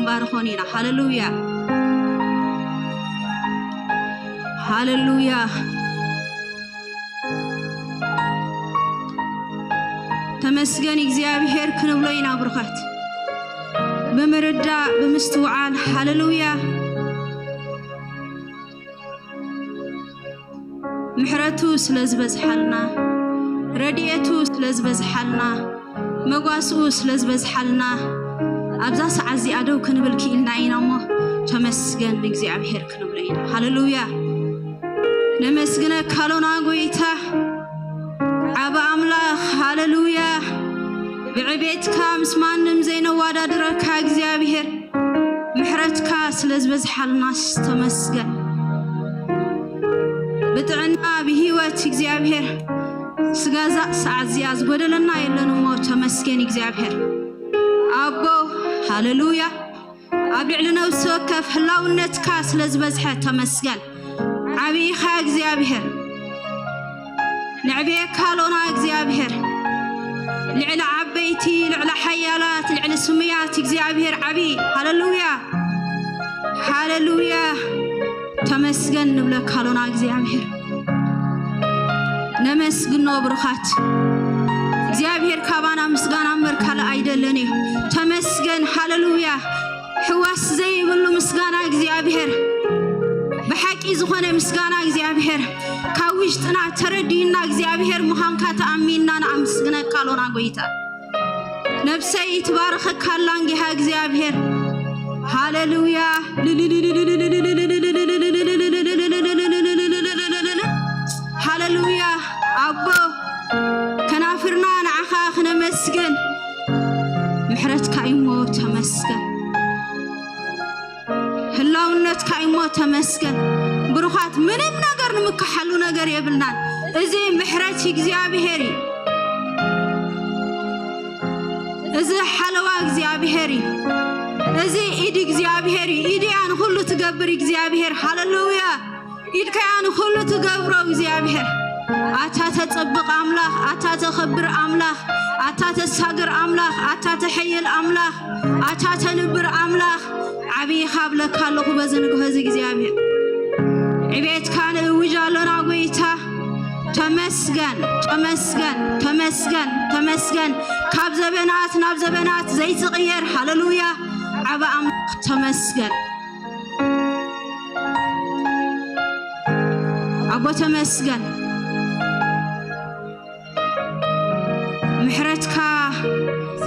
كنبارخونينا هاللويا هاللويا تمسجن إخزيابير كنبلينا برخات بمردة بمستوعان هاللويا محرتو سلزبز حالنا رديتو سلزبز حالنا مقاسو سلزبز حالنا أبزاس عزي أدو كنبلكي إلنا إنامو تمسجن إخزيابير كنبلينا هاللويا نمسجن كالونا قويتا عبا أملاخ هاللويا بعبيتك مسمان زينو وادادرك إخزيابير محرتك سلزبز حالنا تمسجن بتعنا بهوات إخزيابير سجازة سعزياز بدلنا يلنا ما تمسكين إخزيابير أبو هاللويا أبيعلنا وسوكف هلاو نتكاس لزبزحة تمسكين عبي خا إخزيابير لعبي كالونا إخزيابير لعلى عبيتي لعلى حيالات لعلى سميات إخزيابير عبي هاللويا هاللويا تمسكن نبلا كالونا إخزيابير نمسكن برخات إخزيابير كابانا مسكانا مركالا أيدلني تمسكن هاللويا حواس زي بلو مسكانا إخزيابير بحق إزخونا مسكانا إخزيابير كاوشتنا تردينا إخزيابير مهانكا تأميننا نمسكنا كالونا قويتا نفسي تبارخ كالانجها إخزيابير هاللويا هاللويا أبو كنافرنا نعخاخ نمسكن محرتك إيمو تمسكن هلاونتك إيمو تمسكن بروخات منم نجر نمكحلو نجر يبلنا إزي محرتك إخزيابيري إزي حلوة إخزيابيري إزي إيدي إخزيابيري إيدي أنا كله تجبر إخزيابير هاللويا إيدك أنا كله تجبره إخزيابير أتات تطبق أملاخ أتات خبر أملاخ أتات ساجر أملاخ أتات حيل أملاخ أتات نبر أملاخ عبي خابلك هالله بزنك هذي إخزيابير عبيت كان وجالنا قويته تمسكن تمسكن تمسكن تمسكن كاب زبنات ناب زبنات زي صغير هاللويا عبا أملاخ تمسكن أبو تمسكن محرتك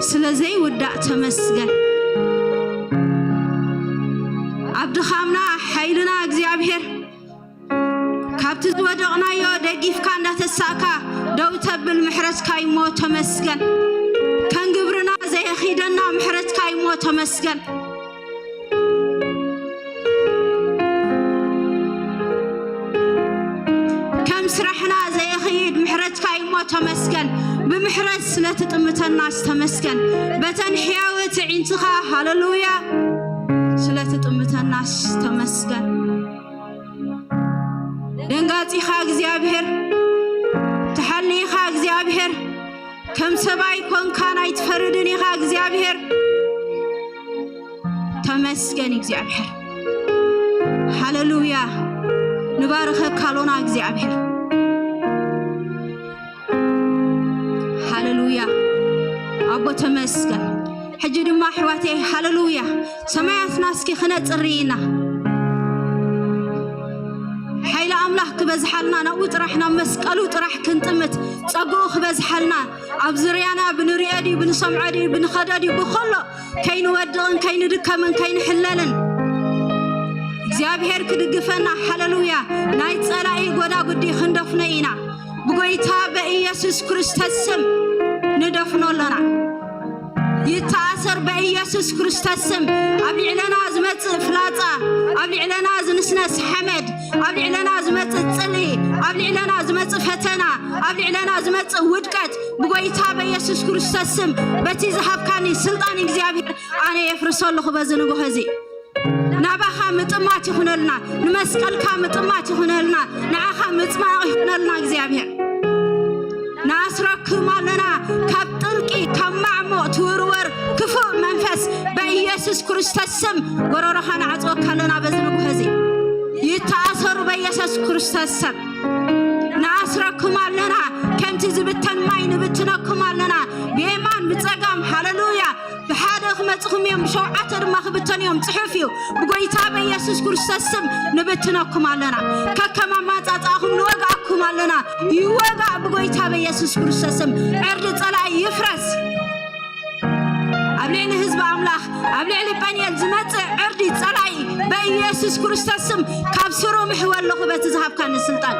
سلزي ودع تمسكن عبد خامنا حيلنا إخزيابير كابت زودقنا يو دقيف كان ده تساكا دو تبل محرتك يمو تمسكن كان قبرنا زي خيدنا محرتك يمو تمسكن كم سرحنا زي خيد محرتك يمو تمسكن بمحرت سلة تمت الناس تمسكن بتنحياوة عينتخا هاللويا سلة تمت الناس تمسكن دنقاتي خا إخزيابير تحلي خا إخزيابير كم سباي كون كان يتفردني خا إخزيابير تمسكن إخزيابير هاللويا نبارك كالونا إخزيابير هاللويا أبو تمسكن حجر ما حواتي هاللويا سمعت ناسكي خنت الرينا حيل أملاح كبزحلنا نقول رحنا مسكلو طرح كنتمت صقوخ بزحلنا أبزريانا بنريادي بنسمعادي بنخدادي بخلا كين ودغن كين دكمن كين حللن إخزيابير كدقفنا هاللويا نايت صلاي غدا غدي خندفنينا بغيتا بإيسوس كريستوس سم ندفنو لنا يتأثر بإيسوس كريستوس سم أبلي لنا زمت فلاطة أبلي لنا زنسنس حمد أبلي لنا زمت تصلي أبلي لنا زمت فتنا أبلي لنا زمت ودكت بغيتا بإيسوس كريستوس سم بتي زحف كاني سلطان إخزيابير أنا يفرسو الله بزنقو هزي نباخا مطمات يخونلنا نمسكل كا مطمات يخونلنا نعاخا مطماق يخونلنا إخزيابير ناسركم لنا كابتلكي كمعمو تورور كفو منفس بيسوس كريستوس سم ورورخان عطوك لنا بزنو هزي يتأثر بيسوس كريستوس سم ناسركم لنا كم تزبتن ماي نبتنكم لنا بإيمان بتقام هاللويا بحادق متقم يوم شوعة المخبتن يوم تحفيو بقويتا بيسوس كريستوس سم نبتنكم لنا ككما ما تأخم نوقعكم لنا يوقع بقويتا بيسوس كريستوس سم عرض طلع يفرس أبلعني حزب أملاخ أبلعني بانيال زمات عردي صلاي بيسوس كريستوس سم كابسرو محور لغبة ذهب كان السلطان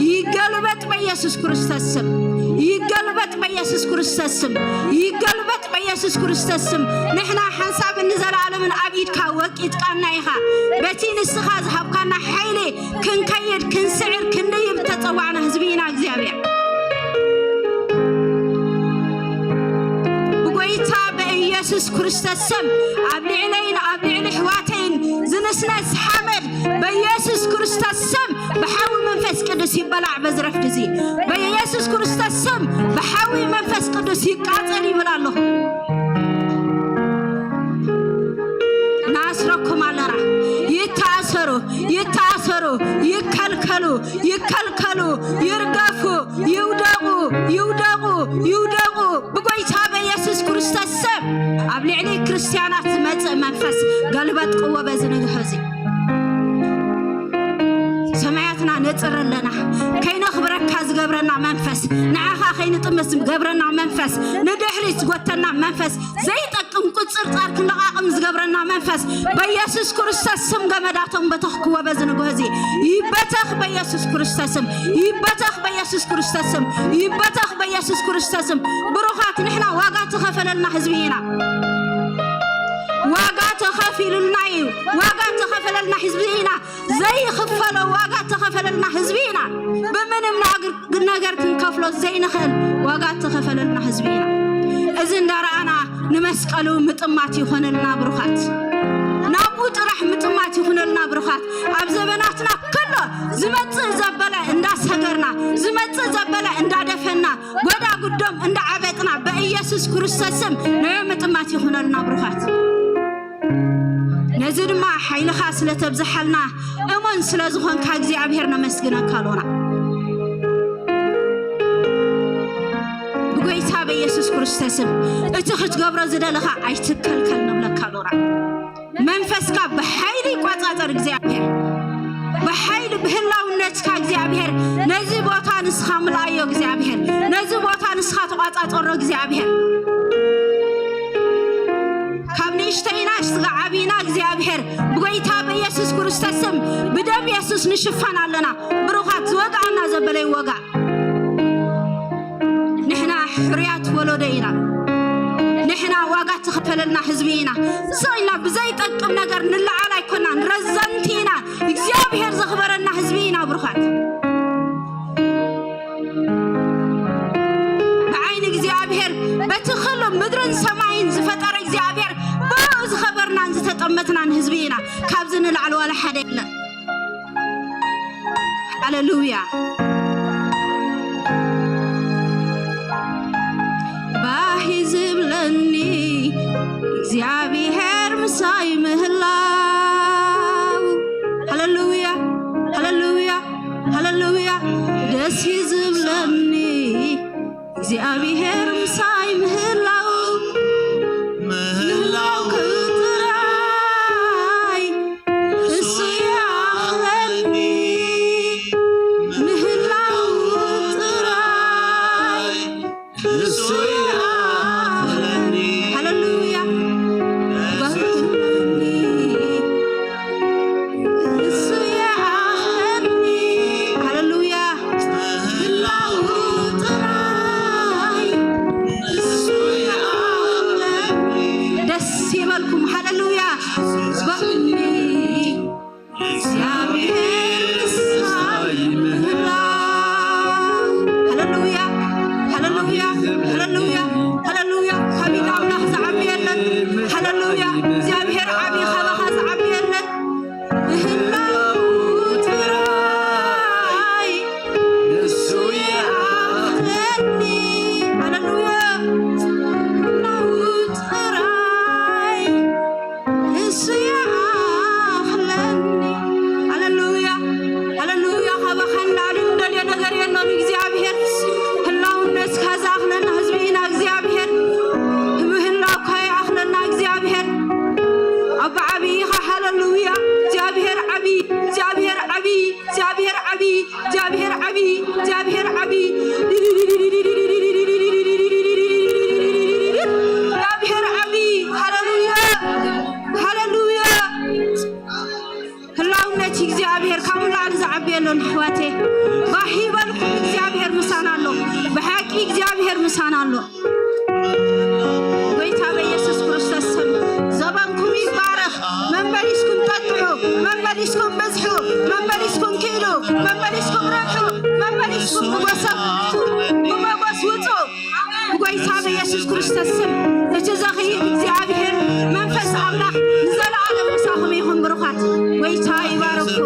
يقلبت بيسوس كريستوس سم يقلبت بيسوس كريستوس سم يقلبت بيسوس كريستوس سم نحنا حساب النزل على من أبيد كوك إتقنايها بتين السخا ذهب كان حيلي كن كيد كن سعر كن نيب تطوعنا حزبينا أجزابيا بيسوس كريستوس سم أبلعني حواتين زنسناس حمد بيسوس كريستوس سم بحاول منفس قدس يبلع بزرف دزي بيسوس كريستوس سم بحاول منفس قدس يقاطر يبلع له ناصركم على يتأثروا يكلكلوا يرقفوا يودقوا بقويتا بيسوس كريستوس سم أبلعني كريستيانات متى منفس قلبت قوة بزنه هزي سمعتنا نتصر لنا كي نخبرك كاز قبرنا منفس نعاها خي نطمس قبرنا منفس ندحرس قوتنا منفس زي تقم قصر صار كل عقم قبرنا منفس بيسوس كريستوس سم قمداتهم بتخكوا بزنه هزي يبتخ بيسوس كريستوس سم يبتخ بيسوس كريستوس سم يبتخ بيسوس كريستوس سم بروخات نحنا واقع تخفل لنا حزبينا واقع تخفل لنا حزبينا زي خفلوا واقع تخفل لنا حزبينا بمن نقدر كنكفلو زي نخل واقع تخفل لنا حزبينا إذن دارنا نمسقلو مطمات يخون لنا بروخات نابوت رح مطمات يخون لنا بروخات أبزبناتنا كله زمت زبلا اندا سهجرنا زمت زبلا اندا دفنا ودا قدام اندا عبتنا بيسوس كريستوس سم نعم مطمات يخون لنا بروخات نزيد ما حيل خاص لتبزحلنا أمون سلازخون كاجزي عبيرنا مسجنا كالونا بقيتها بيسوس كريستوس سم اتخذ قبر زدلها عيتكل كلنا كالونا منفسك بحيل قطاطر እግዚአብሔር بحيل بهلاو نتك እግዚአብሔር نزي بوتا نسخا ملايو እግዚአብሔር نزي بوتا نسخا تقاطاطر እግዚአብሔር كابنيشتيناش عبينا እግዚአብሔር بقيتا بيسوس كريستوس سم بدم يسوس نشفنا لنا بروخات وقعنا زبلي وقع نحنا حريات ولدينا نحنا واقع تخفلنا حزبينا زينا بزي تقم نقر نلع على كنا نرزنتينا እግዚአብሔር زخبرنا حزبينا بروخات بعين እግዚአብሔር بتخلو مدرن سماين زفتر እግዚአብሔር باز خبرنا انز تطمتنا حزبينا كابزن العلو ولا حدا لا هاليلويا باحزب لني እግዚአብሔር مساي مهلاو هاليلويا دس يزب لني እግዚአብሔር مساي مهلاو نسيا أخلني هللويا هللويا خبخن لعلم دليا نغري أنه እግዚአብሔር ህላውነት ከዛ አخلنا ህዝቢና እግዚአብሔር ህላው ካይ አخلنا እግዚአብሔር أب عبي هللويا እግዚአብሔር عبي እግዚአብሔር عبي እግዚአብሔር عبي እግዚአብሔር عبي እግዚአብሔር عبي እግዚአብሔር عبي هللويا هللويا ህላውነት እግዚአብሔር ካምላክ ዘዓብየሎን ሕዋቴ ባሂበልኩም እግዚአብሔር ምሳናሎ በሐቂ እግዚአብሔር ምሳናሎ ወይታ በኢየሱስ ክርስቶስ ስም ዘባንኩም ይባረክ መንበሪስኩም ጠጥዑ መንበሪስኩም በዝሑ መንበሪስኩም ኪሉ መንበሪስኩም ረብሑ መንበሪስኩም ብመጎስ ውፁ ወይታ በኢየሱስ ክርስቶስ ስም እትዘኽይ እግዚአብሔር መንፈስ አምላክ ዘለዓለም ምሳኹም ይኹን ብሩኻት ወይታ ይባረኩም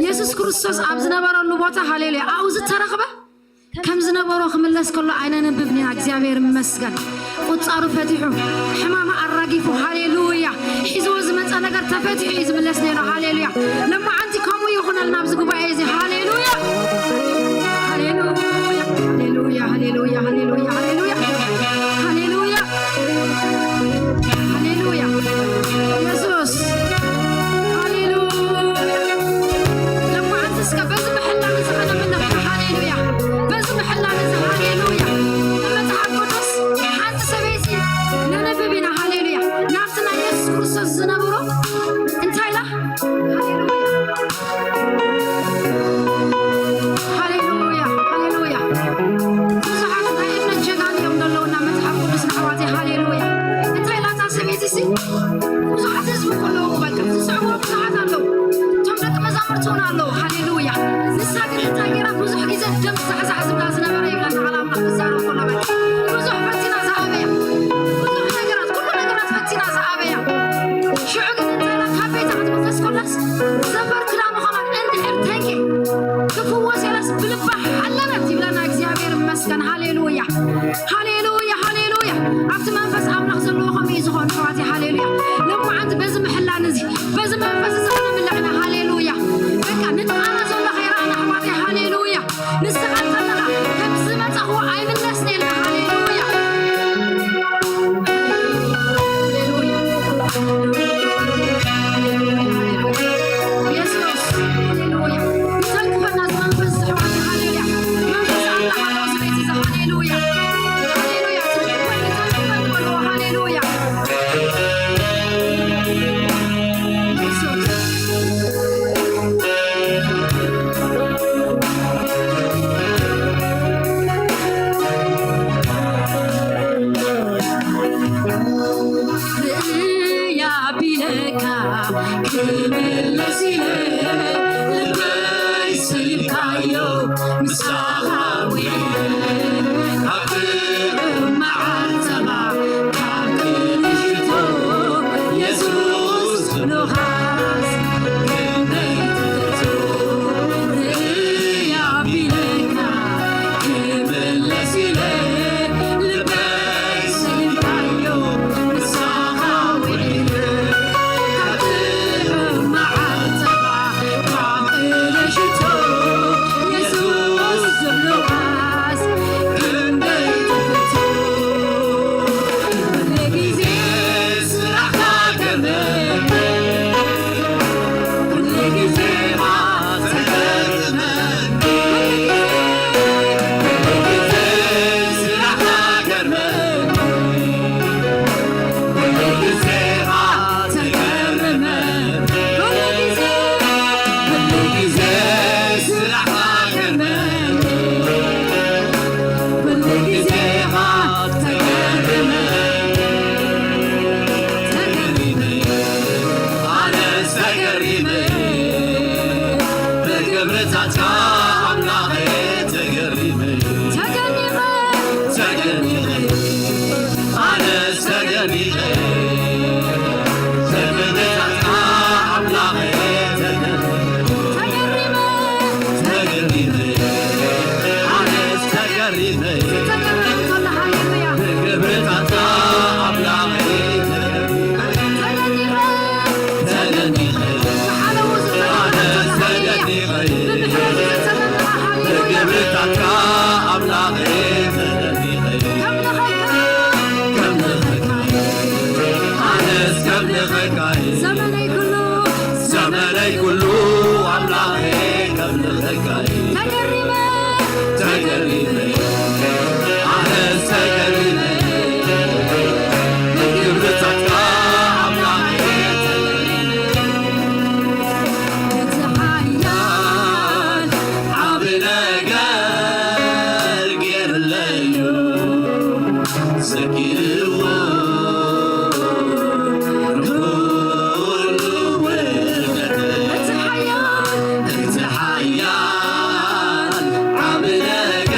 ኢየሱስ ክርስቶስ አብዝነበረሉ ቦታ ሃሌሉያ አውዝ ተረኸበ ከምዝነበሮ ክምለስ ከሎ አይነ ነብብኒ እግዚአብሔር ይመስገን ቁጻሩ ፈቲሑ ሕማማ አራጊፉ ሃሌሉያ ሒዞ ዝመፀ ነገር ተፈቲሑ ይዝምለስ ነይሩ ሃሌሉያ ለማ አንቲ ከሙ ይኹነልና ኣብዚ ጉባኤ እዚ ሃሌሉያ ሃሌሉያ ሃሌሉያ ሃሌሉያ ሃሌሉያ ሃሌሉያ ሃሌሉያ ሃሌሉያ ኢየሱስ هاليلويا هاليلويا عبد منفس أملاك زلوهم يزخون حواتي هاليلويا لما عند بزم حلا نزي بزم منفس زخنا من لعنة هاليلويا بكا نتعانا زولا خيرانا حواتي هاليلويا نستغل فنلا كبزمت أخو عين الناس نيلنا هاليلويا هاليلويا هاليلويا عبلك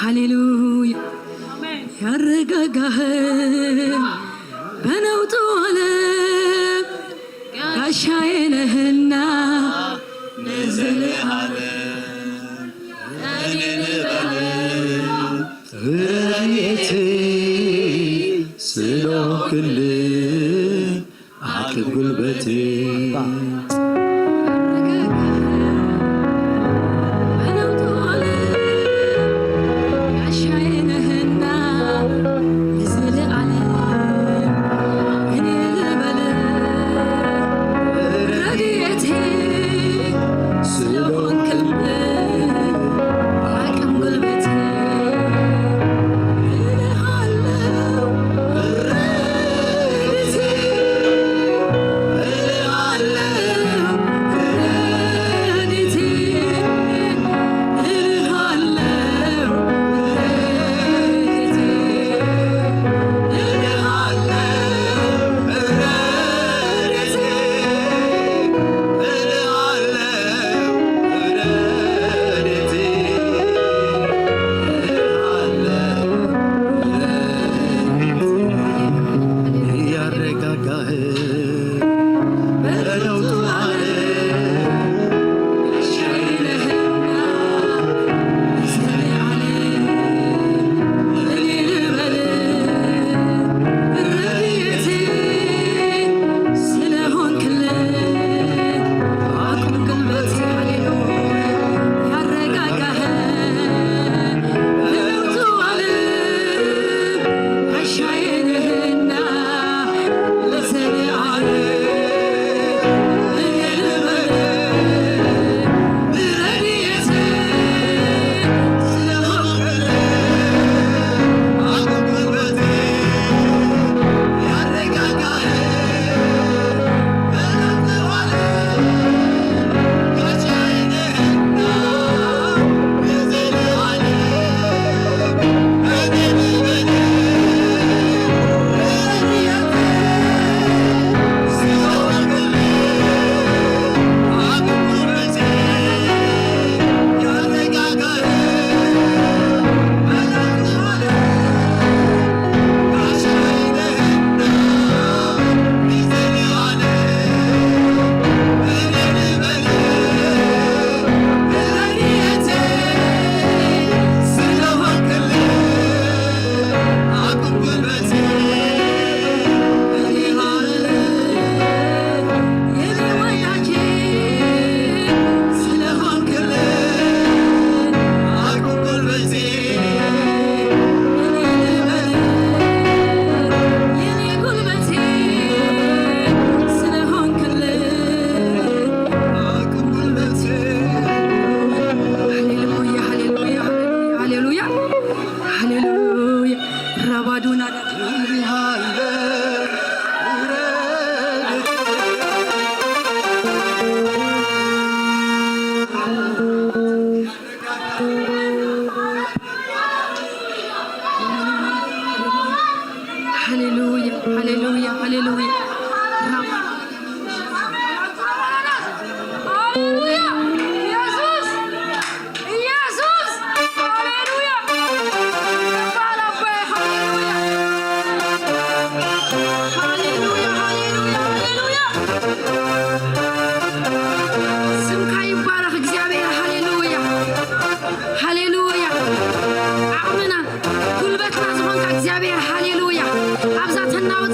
ሃሌሉያ ያረጋጋህ በነውጡ ዓለም ጋሻዬ ነህና ለዘለዓለም እኔ ልበል ረድኤቴ ስለሆንክልኝ አቅም ጉልበቴ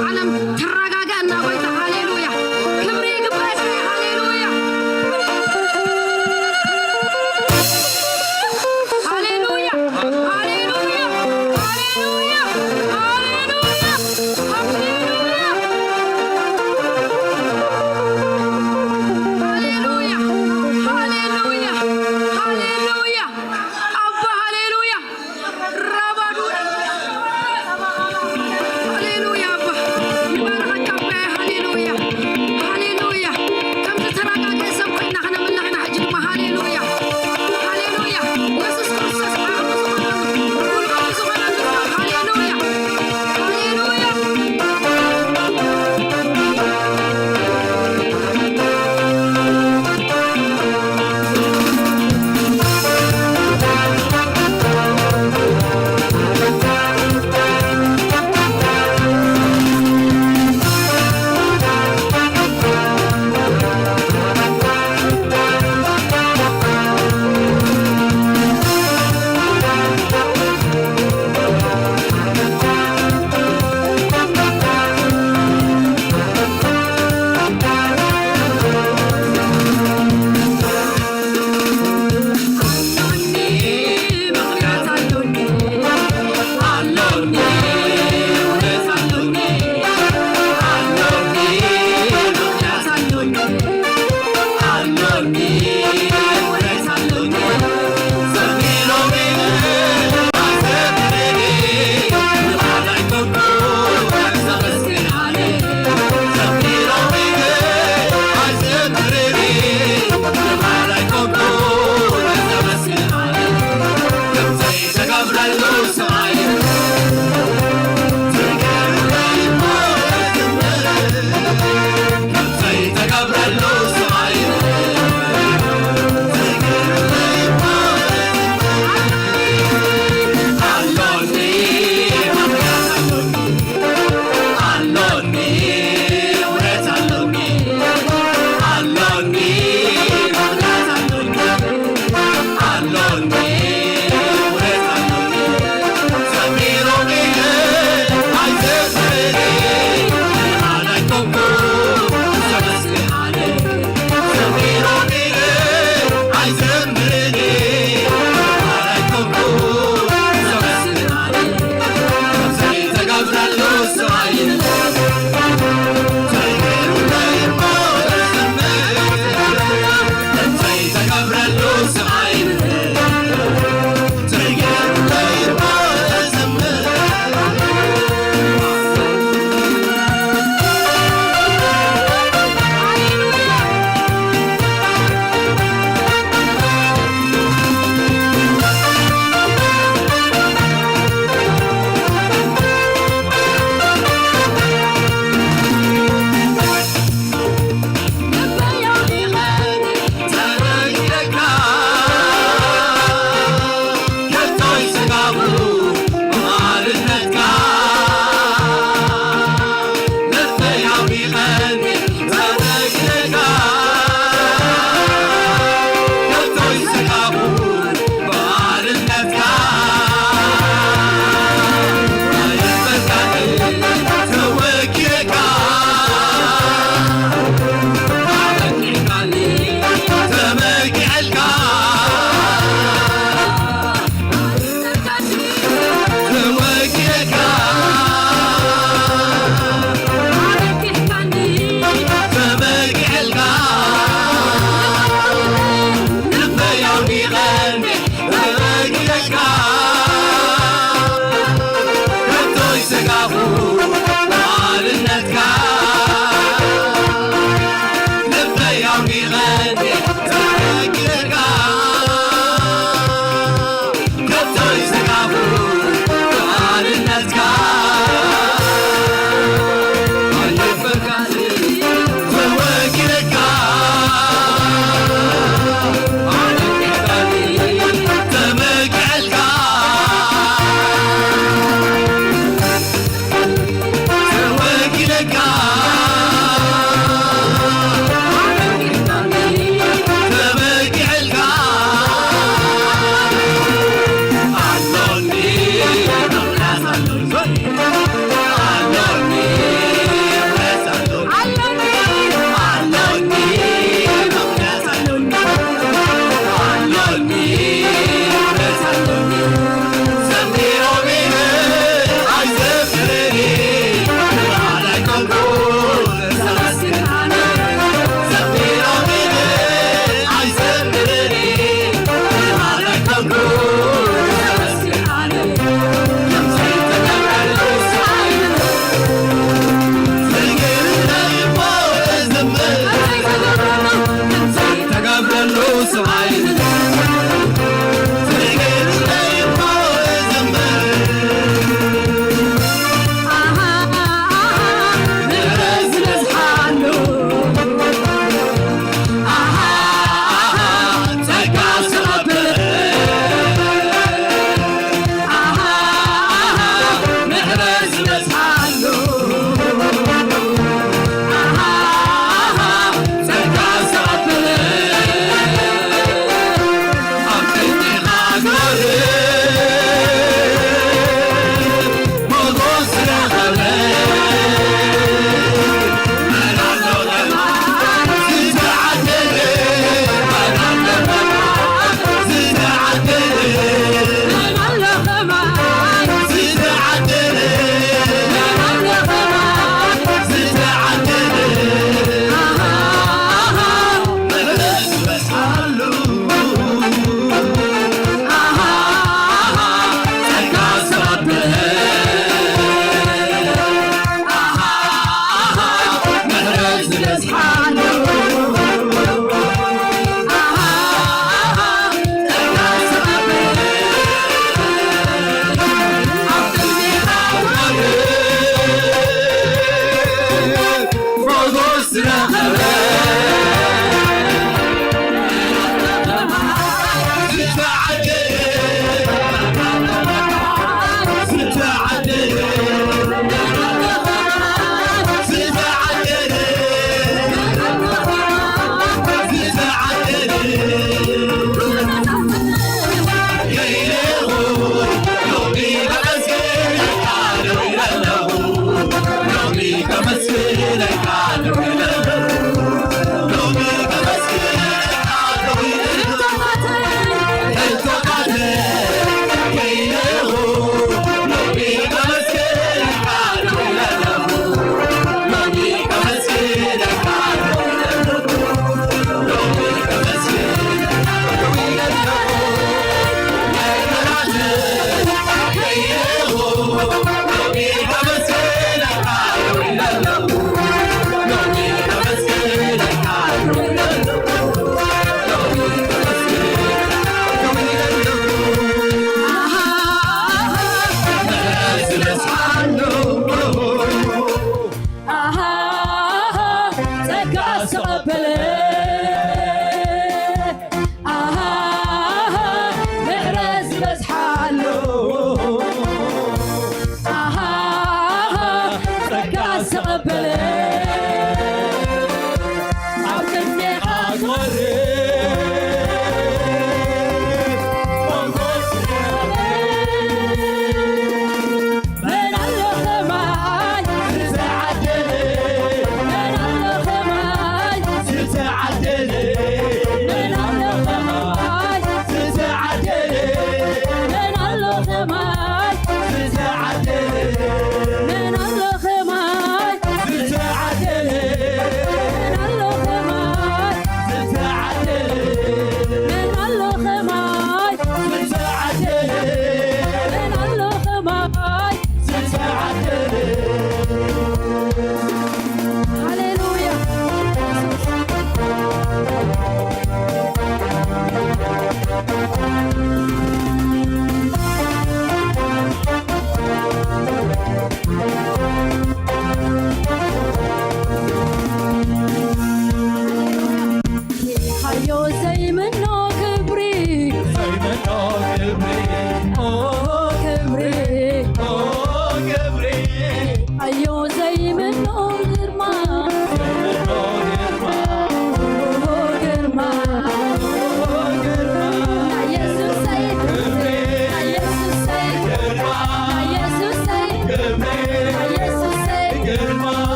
عالم تراجع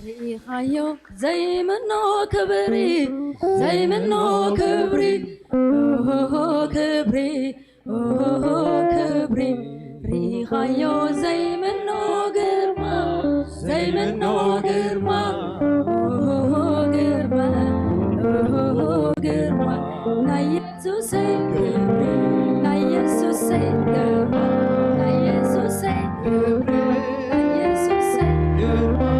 ريخايو زي منو كبري زي منو كبري اوه كبري اوه كبري ريخايو زي منو قرما زي منو قرما اوه قرما اوه قرما لا يسوسي كبري لا يسوسي قرما لا يسوسي كبري لا يسوسي قرما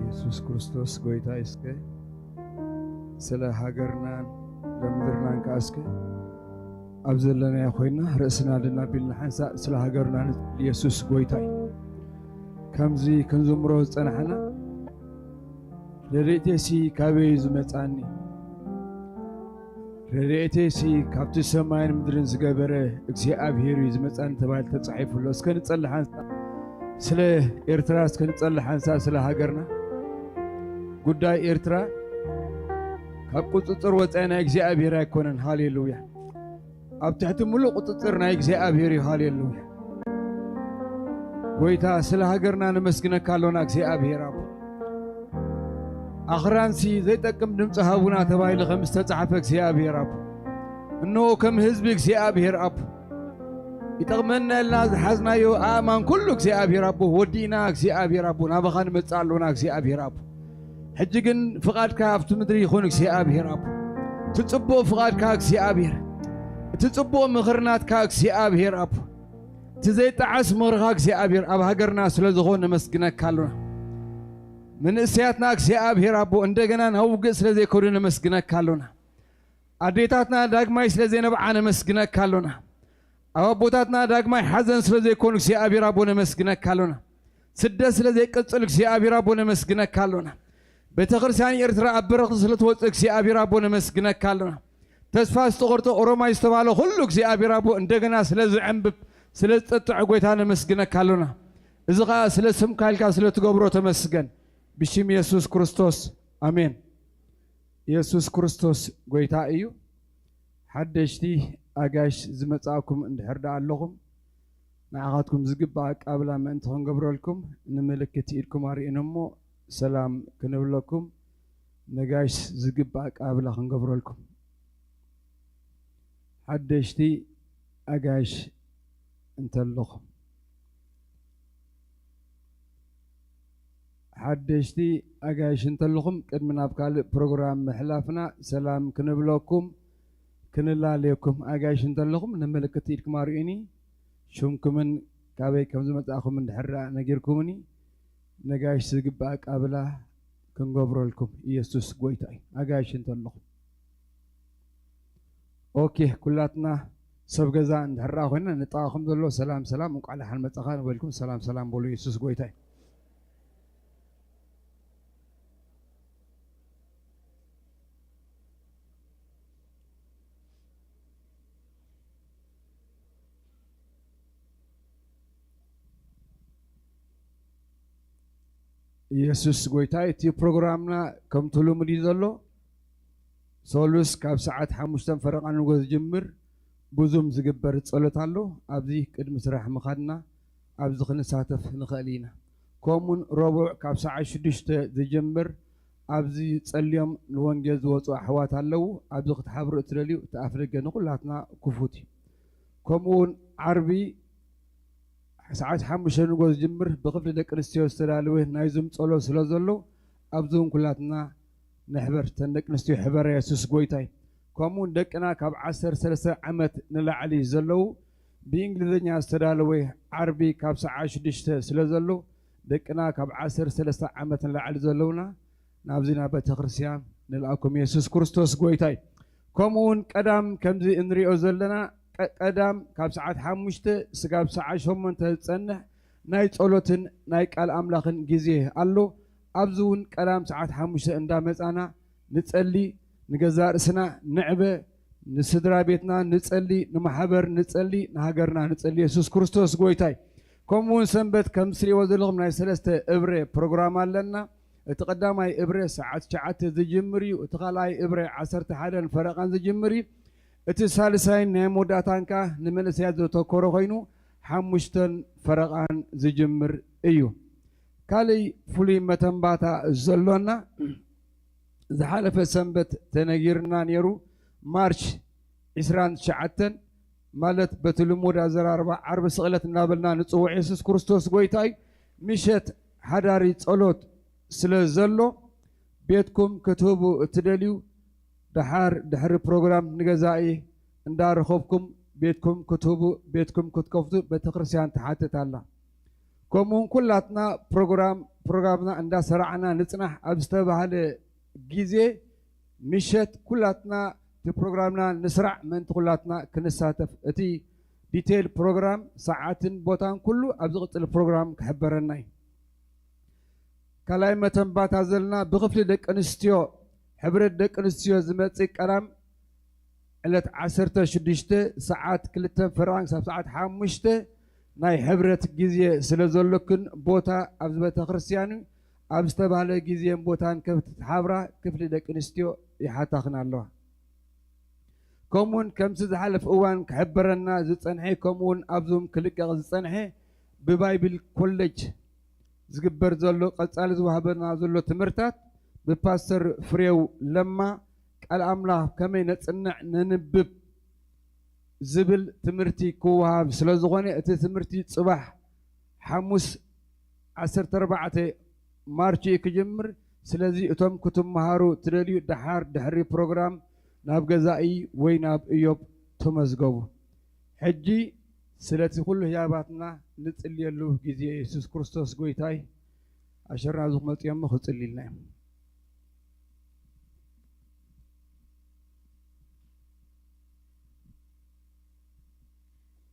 ኢየሱስ ክርስቶስ ጎይታ እስከ ስለ ሃገርናን ለምድርናን ካስከ አብዘለና ያኾይና ርእስና ልናቢልና ሓንሳ ስለ ሃገርናን ኢየሱስ ጎይታ ከምዚ ክንዝምሮ ዝጸናሕና ረድኤተሲ ካበይ ዝመጻኒ ረድኤተሲ ካብቲ ሰማይን ምድርን ዝገበረ እግዚአብሔር ዝመጻኒ ተባሂሉ ተጻሒፉሎ እስከ ንጸልሕ ሓንሳ ስለ ኤርትራ እስከ ንጸልሕ ሓንሳ ስለ ሃገርና ጉዳይ ኤርትራ ካብ ቁጥጥር ወፃኢ ናይ እግዚአብሔር ኣይኮነን ሃሌሉያ ኣብ ትሕቲ ሙሉእ ቁጥጥር ናይ እግዚአብሔር ሃሌሉያ ጎይታ ስለ ሃገርና ነመስግነካ ኣለና እግዚአብሔር ኣቦ ኣኽራንሲ ዘይጠቅም ድምፂ ሃቡና ተባሂሉ ከም ዝተጻሕፈ እግዚአብሔር ኣቦ እነሆ ከም ህዝቢ እግዚአብሔር ኣቦ ይጠቕመና ኢልና ዝሓዝናዮ ኣእማን ኩሉ እግዚአብሔር ኣቦ ወዲእና እግዚአብሔር ኣቦ ናባኻ ንመጽእ ኣለና እግዚአብሔር ኣቦ ሕጂ ግን ፍቓድካ ኣብቲ ምድሪ ይኹን እግዚአብሔር ኣቦ ትጽቡቕ ፍቓድካ እግዚአብሔር እቲ ጽቡቕ ምኽርናትካ እግዚአብሔር ኣቦ እቲ ዘይጠዓስ ምኽርኻ እግዚአብሔር ኣብ ሃገርና ስለ ዝኾነ ነመስግነካ ኣለና መንእሰያትና እግዚአብሔር ኣቦ እንደገና ናብ ውግእ ስለ ዘይከዱ ነመስግነካ ኣለና ኣዴታትና ዳግማይ ስለ ዘይነብዓ ነመስግነካ ኣለና ኣብ ኣቦታትና ዳግማይ ሓዘን ስለ ዘይኮኑ እግዚአብሔር ኣቦ ነመስግነካ ኣለና ስደት ስለ ዘይቅጽል እግዚአብሔር ኣቦ ነመስግነካ ኣለና ቤተ ክርስቲያን ኤርትራ ኣብ በረኽቲ ስለ ትወፅእ እግዚአብሔር ኣቦ ነመስግነካ ኣለና ተስፋ ዝተቖርጦ ኦሮማይ ዝተባሃለ ኩሉ እግዚአብሔር ኣቦ እንደገና ስለ ዝዕንብብ ስለ ዝጠጥዕ ጎይታ ነመስግነካ ኣለና እዚ ኸኣ ስለ ስምካ ኢልካ ስለ ትገብሮ ተመስገን ብሽም ኢየሱስ ክርስቶስ ኣሜን ኢየሱስ ክርስቶስ ጎይታ እዩ ሓደሽቲ ኣጋሽ ዝመጻእኩም እንድሕር ዳ ኣለኹም ንዓኻትኩም ዝግባእ ኣቃብላ ምእንቲ ክንገብረልኩም ንምልክት ኢድኩም ኣርኢነ እሞ ሰላም ክንብለኩም ነጋሽ ዝግባእ ኣቃብላ ክንገብረልኩም ሓደሽቲ ኣጋሽ እንተለኹም ሓደሽቲ ኣጋሽ እንተለኹም ቅድሚ ናብ ካልእ ፕሮግራም ምሕላፍና ሰላም ክንብለኩም ክንላለየኩም ኣጋሽ እንተለኹም ንምልክት ኢድኩም ኣርኢኒ ሹምኩምን ካበይ ከም ዝመጻእኹም እንድሕር ነጊርኩምኒ ነጋሽ ዝግባእ ኣቃብላ ክንገብረልኩም ኢየሱስ ጎይታ እዩ ኣጋሽ እንተለኹም ኦኬ ኩላትና ሰብ ገዛ እንድሕር ኮይና ንጣኻኹም ዘሎ ሰላም ሰላም እንኳዕ ደሓን መጻእኻ ንበልኩም ሰላም ሰላም በሉ ኢየሱስ ጎይታ እዩ ኢየሱስ ጎይታ እቲ ፕሮግራምና ከም ትልሙድ እዩ ዘሎ ሶሉስ ካብ ሰዓት 5 ፈረቓ ንጎ ዝጅምር ብዙም ዝግበር ጸሎት ኣሎ ኣብዚ ቅድሚ ስራሕ ምኻድና ኣብዚ ክንሳተፍ ንኽእል ኢና ከምኡን ረቡዕ ካብ ሰዓት 6 ዝጅምር ኣብዚ ጸልዮም ንወንጌል ዝወፁ ኣሕዋት ኣለዉ ኣብዚ ክትሓብሩ እትደልዩ እቲ ኣፍ ደገ ንኹላትና ክፉት እዩ ከምኡን ዓርቢ ሰዓት 5 ንጎ ዝጅምር ብክፍሊ ደቂ ኣንስትዮ ዝተዳለወ ናይ ዙም ጸሎት ስለ ዘሎ ኣብዚ እውን ኩላትና نحبر تندك نستيو حبر يسوس قويتاي كمون دكنا كاب 13 عمت نلعلي زلو بإنجليزية استدالوي عربي كاب 16 سلزلو دكنا كاب 13 عمت نلعلي زلونا نابزينا بتخرسيان نلقاكم يسوس كريستوس قويتاي كمون قدام كمزي انريو زلنا ቀዳም ካብ ሰዓት 5 ስጋብ ሰዓት 8 ዝጸንሕ ናይ ጸሎትን ናይ ቃል ኣምላኽን ግዜ ኣሎ ኣብዚ እውን ቀዳም ሰዓት 5 እንዳመጻና ንጸሊ ንገዛእ ርእስና ንዕበ ንስድራ ቤትና ንጸሊ ንማሕበር ንጸሊ ንሃገርና ንጸሊ ኢየሱስ ክርስቶስ ጎይታይ ከምኡውን ሰንበት ከም ትሪእዎ ዘለኹም ናይ 3 እብረ ፕሮግራም ኣለና እቲ ቀዳማይ እብረ ሰዓት 9 ዝጅምር እዩ እቲ ካልኣይ እብረ 11 ፈረቓን ዝጅምር እዩ እቲ ሳልሳይ ናይ መወዳእታንካ ንመንእሰያት ዘተኮረ ኮይኑ 5 ፈረቓን ዝጅምር እዩ ካልእ ፍሉይ መተንባታ ዘሎና ዝሓለፈ ሰንበት ተነጊርና ነይሩ ማርች 29 ማለት በቲ ልሙድ ኣዘራርባ ዓርቢ ስቕለት እናበልና ንፅውዕ ኢየሱስ ክርስቶስ ጎይታ እዩ ምሸት ሓዳሪ ጸሎት ስለ ዘሎ ቤትኩም ክትህቡ እትደልዩ ድሕሪ ፕሮግራም ንገዛኢ እንዳረኸብኩም ቤትኩም ክትህቡ ቤትኩም ክትከፍቱ ቤተክርስትያን ትሓትት ኣላ ከምኡውን ኩላትና ፕሮግራምና እንዳሰራዕና ንጽናሕ ኣብ ዝተባሃለ ጊዜ ምሸት ኩላትና እቲ ፕሮግራምና ንስራዕ ምእንቲ ኩላትና ክንሳተፍ እቲ ዲቴይል ፕሮግራም ሰዓትን ቦታን ኩሉ ኣብ ዝቕፅል ፕሮግራም ክሕበረና እዩ ካልኣይ መተንባታ ዘለና ብክፍሊ ደቂ ኣንስትዮ ሕብረት ደቂ ኣንስትዮ ዝመጽእ ቀዳም ዕለት 16 ሰዓት 2 ፈረቓን ክሳብ ሰዓት 5 ናይ ሕብረት ግዜ ስለ ዘለኩን ቦታ ኣብዚ ቤተ ክርስቲያን ኣብ ዝተባህለ ግዜን ቦታን ከብትሓብራ ክፍሊ ደቂ ኣንስትዮ ይሓታኽና ኣለዋ ከምኡውን ከምቲ ዝሓለፈ እዋን ክሕበረና ዝጸንሐ ከምኡውን ኣብዞም ክልቀቕ ዝጸንሐ ብባይብል ኮሌጅ ዝግበር ዘሎ ቀጻሊ ዝዋሃበና ዘሎ ትምህርታት ብፓስተር ፍሬው ለማ ቃል ኣምላኽ ከመይ ነጽንዕ ነንብብ ዝብል ትምህርቲ ክወሃብ ስለ ዝኾነ እቲ ትምህርቲ ጽባሕ 14 ማርች ክጅምር ስለዚ እቶም ክትመሃሩ ትደልዩ ድሕሪ ፕሮግራም ናብ ገዛኢ ወይ ናብ እዮብ ተመዝገቡ ሕጂ ስለቲ ኩሉ ህያባትና ንጽልየሉ ግዜ ኢየሱስ ክርስቶስ ጎይታይ ኣሸርና ዝኽመጽዮም ክጽልይልና እዮም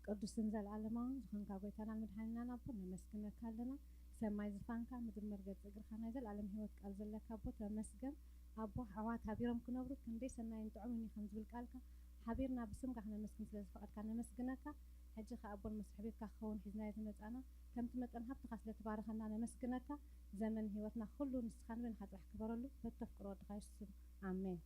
ቅዱስን ዘለዓለማውን ዝኾንካ ጎይታና መድሓኒና ናቦ ነመስግነካ ኣለና ሰማይ ዝፋንካ ምድሪ መርገፂ እግርካ ናይ ዘለዓለም ሂወት ቃል ዘለካ ኣቦ ተመስገን ኣቦ ኣሕዋት ሃቢሮም ክነብሩ ክንደይ ሰናይን ጥዑምን እዩ ከም ዝብል ቃልካ ሓቢርና ብስምካ ክነመስግን ስለ ዝፈቐድካ ነመስግነካ ሕጂ ኸ ኣቦን መስርሕ ቤትካ ክኸውን ሒዝናዮ ዝመፃና ከምቲ መጠን ሃብትኻ ስለ ትባረኸና ነመስግነካ ዘመን ሂወትና ኩሉ ንስኻ ንበን ሓጥራሕ ክበረሉ በተፍቅሮ ወድኻ የሱስ ኣሜን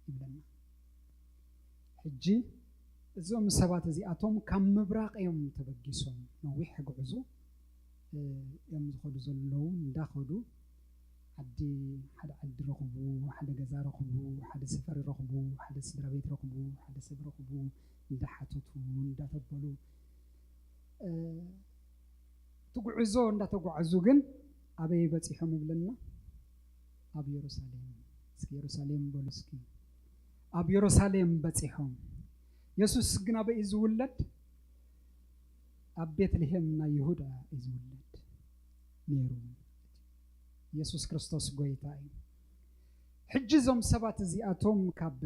ይብለና ሕጂ እዞም ሰባት እዚኣቶም ካብ ምብራቕ እዮም ተበጊሶም ነዊሕ ጉዕዞ እዮም ዝኸዱ ዘለዉ እንዳኸዱ ዓዲ ሓደ ዓዲ ረኽቡ ሓደ ገዛ ረኽቡ ሓደ ሰፈር ረኽቡ ሓደ ስድራ ቤት ረኽቡ ሓደ ሰብ ረኽቡ እንዳሓተቱ እንዳተበሉ ትጉዕዞ እንዳተጓዓዙ ግን ኣበይ በፂሖም ይብለና ኣብ ኢየሩሳሌም እስኪ ኢየሩሳሌም በሉ እስኪ ኣብ ኢየሩሳሌም በፂሖም ኢየሱስ ግን ኣበይ ዝውለድ ኣብ ቤተልሔም ናይ ይሁዳ ዝውለድ ነይሩ ኢየሱስ ክርስቶስ ጎይታ እዩ ሕጂ እዞም ሰባት እዚኣቶም ካብ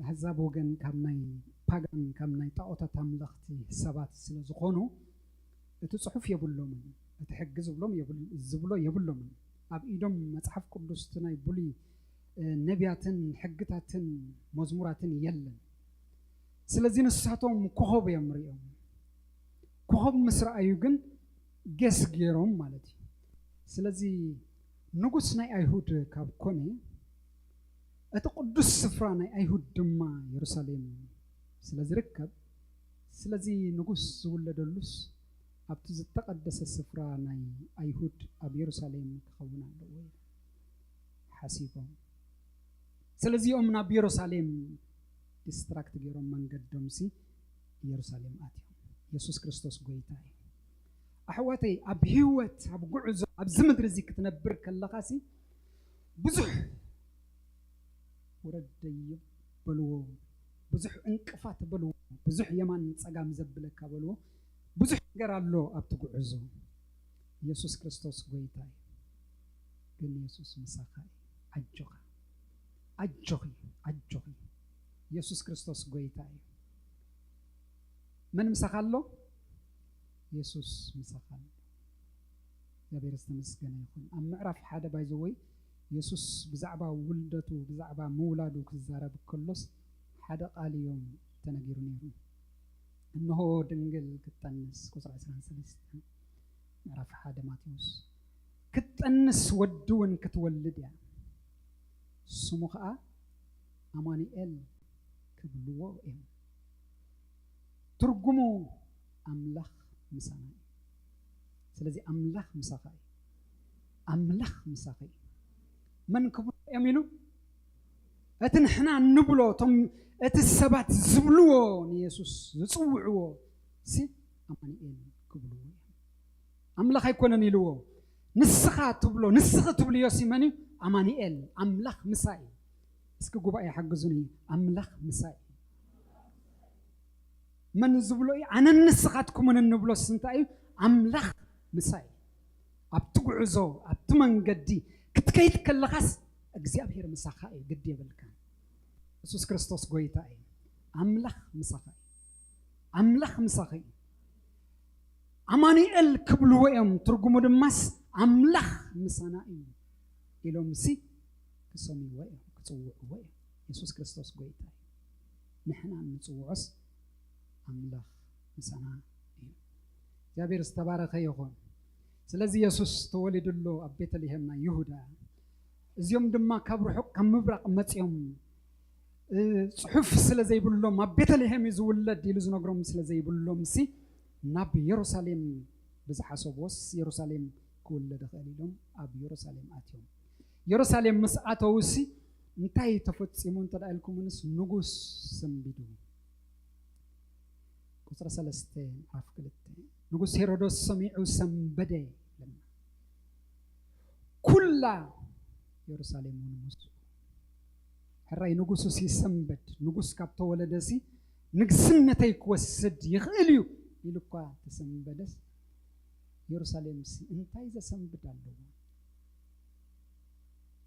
ኣሕዛብ ወገን ካብ ናይ ፓጋን ካብ ናይ ጣዖታት ኣምለኽቲ ሰባት ስለ ዝኾኑ እቲ ጽሑፍ የብሎምን እቲ ሕጊ ዝብሎ የብሎምን ኣብ ኢዶም መጽሓፍ ቅዱስ ናይ ብሉይ ነቢያትን ሕግታትን መዝሙራትን የለን ስለዚህ ንሳቶም ኮኸብ እዮም ሪኦም ኮኸብ ምስ ረኣዩ ግን ገስ ገይሮም ማለት እዩ ስለዚህ ንጉስ ናይ ኣይሁድ ካብ ኮነ እቲ ቅዱስ ስፍራ ናይ ኣይሁድ ድማ ኢየሩሳሌም ስለዝርከብ ስለዚህ ንጉስ ዝውለደሉስ ኣብቲ ዝተቀደሰ ስፍራ ናይ ኣይሁድ ኣብ ኢየሩሳሌም ክኸውን ኣለዎ ሓሲቦም ስለዚህ ኦም ናብ ኢየሩሳሌም ዲስትራክት ገይሮም መንገዶም ሲ ኢየሩሳሌም ኣትዮም ኢየሱስ ክርስቶስ ጎይታ እዩ ኣሕዋተይ ኣብ ህይወት ኣብ ጉዕዞ ኣብ ዝምድሪ እዚ ክትነብር ከለኻሲ ብዙሕ ወረደይ በልዎ ብዙሕ እንቅፋት በልዎ ብዙሕ የማን ፀጋም ዘብለካ በልዎ ብዙሕ ነገር ኣሎ ኣብቲ ጉዕዞ ኢየሱስ ክርስቶስ ጎይታ እዩ ግን ኢየሱስ ምሳኻ ኣጆኺ ኢየሱስ ክርስቶስ ጎይታ እዩ من مسخالو يسوس مسخال እግዚአብሔር ይመስገን ይሁን አም ምዕራፍ ሓደ ባይዘወይ ኢየሱስ ብዛዕባ ውልደቱ ብዛዕባ መውላዱ ክዛረብ ከሎስ ሓደ ቃል እዮም ተነጊሩ ነይሩ እነሆ ድንግል ክትጠንስ ቁጥር 13 ምዕራፍ ሓደ ማቴዎስ ክትጠንስ ወድውን ክትወልድ ያ ስሙ ከዓ አማኑኤል ክብልዎ እዩ ትርጉሙ አምላክ ምሳና ስለዚህ አምላክ ምሳኻይ አምላክ ምሳኻይ من كبر يميلو اتنحنا نبلو تم اتسبات زبلو يسوس يصوعو سي امانيل كبلو املاخ يكونن يلو نسخات تبلو نسخه تبلو يسمني امانيل املاخ مساي اسكو غبا يحجزوني املاخ مساي من زبلو انا نسخاتكم من نبلو سنتاي املاخ مساي ابتغعزو ابتمنغدي كتكيت كلخاس እግዚአብሔር مساخاي قد يبلكان ኢየሱስ ክርስቶስ ጎይታዬ አምላክ مساخاي አምላክ مساخاي አማኑኤል ክብልወም ትርጉሙ ድማስ አምላክ ምሳናይ ኢሎምሲ ክሰሚወ ክጽውዕወ ኢየሱስ ክርስቶስ ጎይታዬ ንሕና ንጽውዕስ አምላክ ምሳና እዩ እግዚአብሔር ዝተባረከ ይሁን ስለዚህ ኢየሱስ ተወልደሎ ኣብ ቤተልሔምና ይሁዳ እዚኦም ድማ ካብ ርሑቕ ካብ ምብራቕ መጽኦም ጽሑፍ ስለዘይብሎም ኣብ ቤተልሔም ዝውለድ ኢሉ ዝነግሮም ስለዘይብሎም ሲ ናብ ኢየሩሳሌም ብዝሓሰቦስ ኢየሩሳሌም ክውለድ ኽእል ኢሎም ኣብ ኢየሩሳሌም ኣትዮም ኢየሩሳሌም ምስ ኣተው ሲ እንታይ ተፈጺሙ እንተዳኢልኩምንስ ንጉስ ሰንቢዱ ቁጥር 3 ኣፍ 2 ንጉስ ሄሮዶስ ሰሚዑ ሰንበደ ለና ኩላ ኢየሩሳሌም ونمس حراي ንጉስ ሲሰንበድ ንጉስ ካብ ተወለደሲ ንግስነተይ ክወስድ ይኽእልዩ ኢልኳ ተሰንበደስ ኢየሩሳሌም ሲ እንታይ ዘሰንበድ ኣለዎ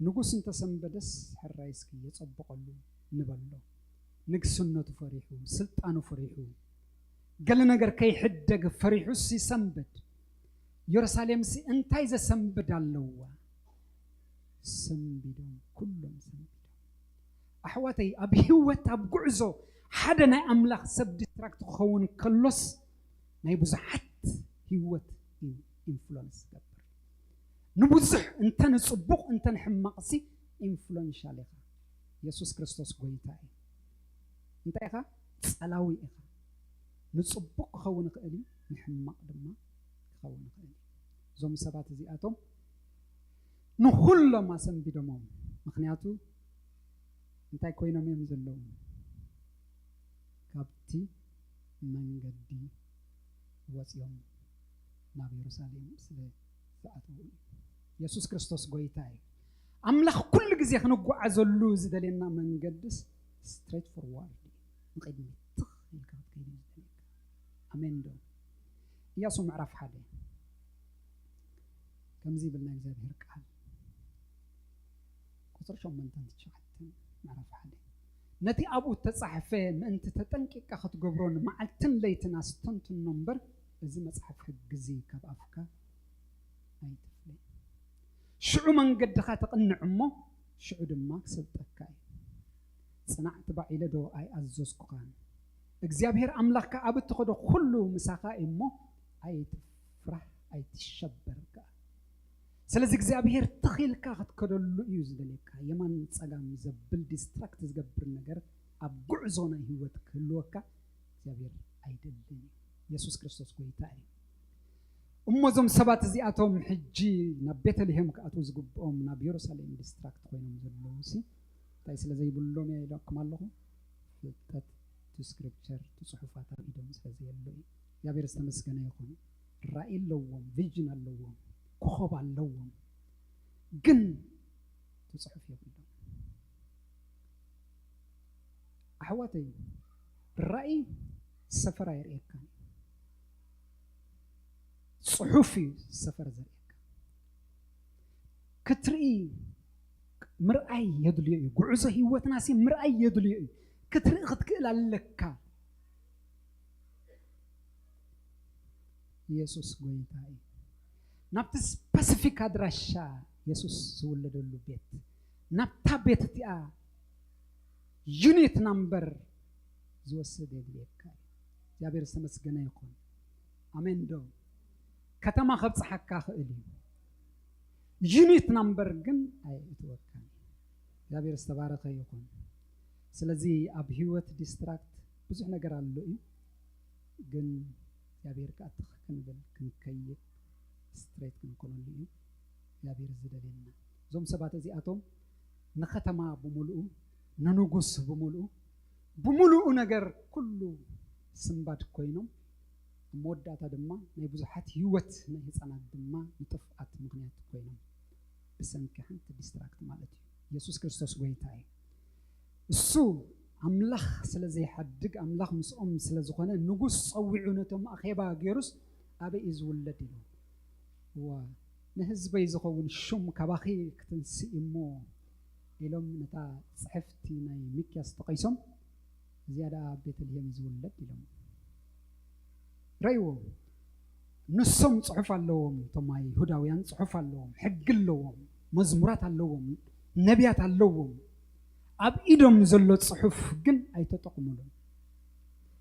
ንጉስ እንተሰንበደስ حراي እስኪ የጸበቀሉ ንበሎ ንግስነቱ ፈሪሑ ስልጣኑ ፈሪሑ ገለ ነገር ከይሕደግ ፈሪሑ ሲሰንበድ ኢየሩሳሌም ሲ እንታይ ዘሰንበድ ኣለዎ سنبيدون كلهم سنبيدون أحواتي أبي هوت أبقعزو حدا ناي أملاخ سب ديستراكت خون كلوس ناي بزحت هوت إنفلونس كبر نبزح انت نصبق انت نحمقسي إنفلونس عليها يسوع كريستوس قويتاي انت إخا صلاوي إخا نصبق خون خالي نحمق دما خون خالي زوم سبات زياتهم نخل ما سن بدمهم مخنياتو انتي كوينو ميم زلو كابتي منجدي وصيوم نبي يروساليم سلا ساعتو يسوع كريستوس قويتاي أملاخ كل جزء خنوق عزلو زدلنا منجدس straight forward نقدم الكاب كيدين أمين دو ياسو معرف حدا كم زي بالنا إجابة هركال كثر شو من تنتشحتن معرف حدا نتي أبو تصحفين أنت تتنكي كأخذ جبرون معلتن ليتنا ستنت النمبر إذا ما تصحف جزء كاب أفكا أي تفلي شو من قد خاتق النعمة شو دماغ سلتكاي صنعت بعيلة دو أي أزوز كان እግዚአብሔር አምላክ ከአብ ተቆዶ ሁሉ ምሳኻ እሞ አይትፍራህ አይትሸበርካ ስለዚህ እግዚአብሔር ተኺልካ ከተከደሉ እዩ ዝደለካ የማን ጸጋም ዘብል ዲስትራክት ዝገብር ነገር ኣብ ጉዕዞና ህይወት ክልወካ እግዚአብሔር አይደለም ኢየሱስ ክርስቶስ ጎይታ እዩ እሞዞም ሰባት እዚኣቶም ሕጂ ናብ ቤተልሔም ከኣቱ ዝግብኦም ናብ ኢየሩሳሌም ዲስትራክት ኮይኖም ዘለውሲ ታይ ስለዘይ ብሎም ይልኩም ኣለኹ ፍልጠት to scripture to صحفات إدم سازي اللوي يا بيرس تمسكنا يكون رأي اللوم فيجن اللوم كخوب اللوم جن تصحف يقولون أحواتي رأي سفر يريك صحفي سفر زريك كتري مرأي يدلي قعزة هي ناسي مرأي يدلي كتري خدك لك يسوع قويتاي نبت سبيسيفيك أدراشا يسوع ولد له بيت نبت بيت تيا يونيت نمبر زوسد يدلك يا بير سمس جنا يكون أمين دو كتما خبز حكا خالي يونيت نمبر جن أي توكل يا بير استبارك يكون ስለዚህ ኣብ ህይወት ዲስትራክት ብዙሕ ነገር ኣሎ እዩ ግን እግዚአብሔር ካትኽ ክንብል ክንከይድ ስትሬት ክንኮነሉ እዩ እግዚአብሔር ዝደለና ዞም ሰባት እዚኣቶም ንከተማ ብሙሉኡ ንንጉስ ብሙሉኡ ነገር ኩሉ ስምባድ ኮይኖም መወዳእታ ድማ ናይ ብዙሓት ህይወት ናይ ህፃናት ድማ ንጥፍኣት ምክንያት ኮይኖም ብሰንኪ ሓንቲ ዲስትራክት ማለት እዩ ኢየሱስ ክርስቶስ ጎይታ እዩ እሱ አምላኽ ስለዚህ حدግ አምላኽ ምስኦም ስለዝኾነ ንጉስ ጸዊዑ ነቶም አኼባ ገይሩስ አበይ ዝውለድ ኢሉ ንህዝበይ ዝኸውን ሹም ካባኺ ክትንስኢሞ ኢሎም ነታ ጽሕፍቲ ናይ ሚክያስ ተቀይሶም ዝያዳ ቤተልሔም ዝውለድ ኢሎም ረይዎ ንሶም ጽሑፍ ኣለዎም ቶማይ ይሁዳውያን ጽሑፍ ኣለዎም ሕግ ኣለዎም መዝሙራት ኣለዎም ነቢያት ኣለዎም أب إدم زلت صحف جن أي تتقملون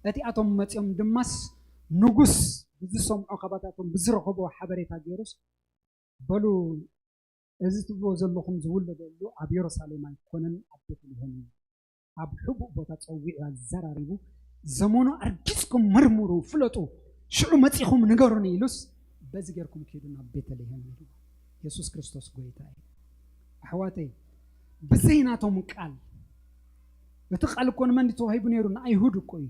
أتي أتوم متيم دمس نجوس بزسم عقباتهم بزرقوا حبرة تاجرس بلو إذا تبغوا زلهم زول بدلو أب يرسالي ما يكونن أبيت لهم أب حب بتتصوي الزراريبو زمانو أرجسكم مرمرو فلتو شو متيهم نجارني لس بزجركم كيدنا أبيت لهم يسوع كريستوس قويتاي أحواتي بزيناتهم قال بتقال كون من توهيبو نيرو أيهود كوي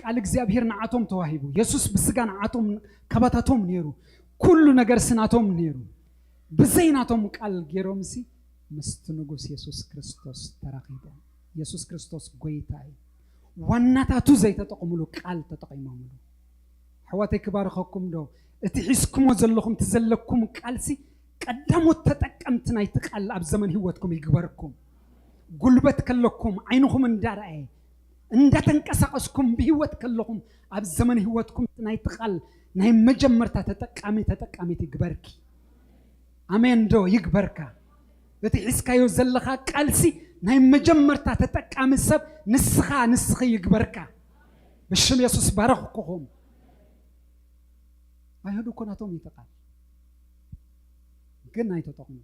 قال እግዚአብሔር ናዓቶም ተዋሂቡ ኢየሱስ በስጋ ናዓቶም ከበታቶም ነይሩ ኩሉ ነገር ስናቶም ነይሩ በዘይናቶም ቃል ገሮምሲ መስተንጉስ ኢየሱስ ክርስቶስ ተራኺቦ ኢየሱስ ክርስቶስ ጎይታይ ዋናታቱ ዘይተጠቅሙሉ ቃል ተጠቅመሙሉ حواتي ክባርኸኩም ዶ እቲ ሒስኩሞ ዘለኹም ተዘለኩም ቃልሲ ቀዳሞት ተጠቀምት ናይ ተቃል ኣብ ዘመን ህይወትኩም ይግበርኩም ጉልበት ከለኩም አይንኹም እንዳራይ እንዳተንቀሳቀስኩም በህይወት ከለኩም ኣብ ዘመን ህይወትኩም ናይ ተቃል ናይ መጀመርታ ተጠቃሚት ይግበርኪ አሜን ዶ ይግበርካ እቲ ሒስካዮ ዘለኻ ቃልሲ ናይ መጀመርታ ተጠቃሚ ሰብ ንስኺ ይግበርካ በሽም ኢየሱስ ባረኽኩም አይሁድ ኮናቶም ይተቃል ግን አይተጠቅሙ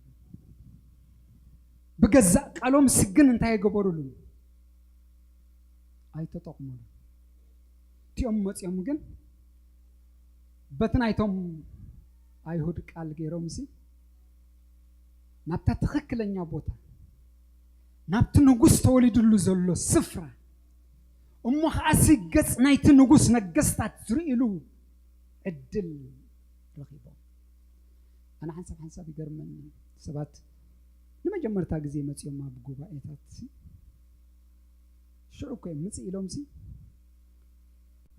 بجزء قالهم سجن انتهى جبرولهم أي تطقمون تيوم مت يوم جن بتنايتهم أيهود قال جيروم سي نبت تخكلني أبوتا نبت نجوس تولد اللزلو صفرة أمه أسي جس نايت نجوس نجست تزريلو الدل رغيبه أنا حنسب يقرمن سبات لما جمرت أجزي مت يوم ما بجوبا إيتاتسي شو كم مت إلهم سي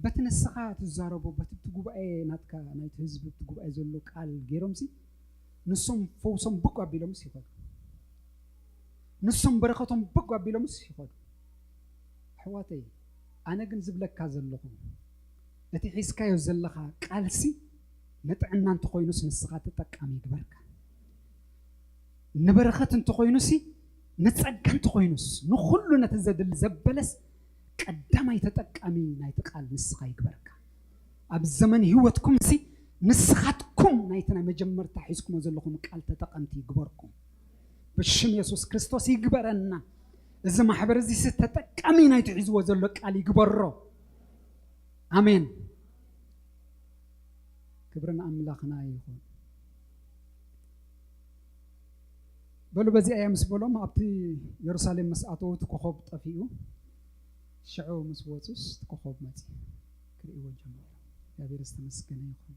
بتنسقات الزاربو بتجوبا إيه ناتكا نايت هزب بتجوبا زلو قال جيروم سي نصهم فوسهم بقوا بيلهم سي خد نصهم بركتهم بقوا بيلهم سي خد حواتي أنا جنزب لك كذا لهم نتحس كايو زلخا قال سي نتعنا أنت خوينوس نسقات تقامي جبرك نبرخت أنت خوينوسي نتسقى أنت خوينوس نخلو نتزاد الزبلس قدام يتقامي نايتقال نسقى جبرك أب الزمن هوتكم سي نسخاتكم نايتنا مجمر تحيسكم وزلكم قال تتقامتي جبركم بالشم يسوع كريستوس يجبرنا إذا ما حبر زي ستتقامي نايتعز وزلك قال يجبره آمين كبرنا أملاخنا يكون بلو بزي أيام سبولهم أبتي يروساليم مسأتو تكوخب طفيو شعو مسوتوس تكوخب ماتي كريو الجمال يا بيرست مسكنا يكون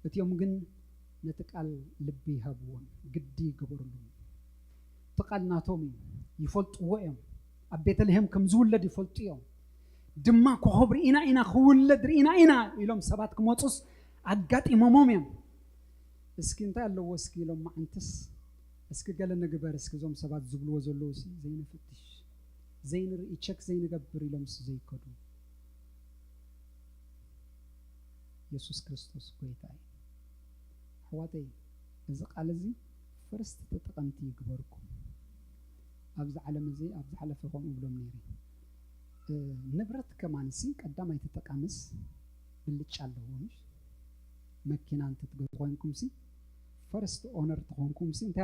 بتيوم جن نتقال لبي هبون قدي قبرلهم تقال ناتومي يفلت ويم أبيت لهم كم زولد يفلت يوم دما كوخبر إنا خولد إنا يلوم سبات كموتوس عقات إمامهم اسكي انت اللي واسكي لهم انتس اسكي قال لنا جبار اسكي زوم سبات زبلو وزلوسي زين فتش زين يتشك زين جبر لهم زي كدو يسوع كريستوس كويتاي حواتي إذا قال زي فرست تتقنتي جبركم أبز على مزي أبز على فيهم يقولون نيري نبرت كمان سي قدام يتتقامس باللي تشالوش مكينا انت تقولونكم سي فرست اونر تقولونكم سي انت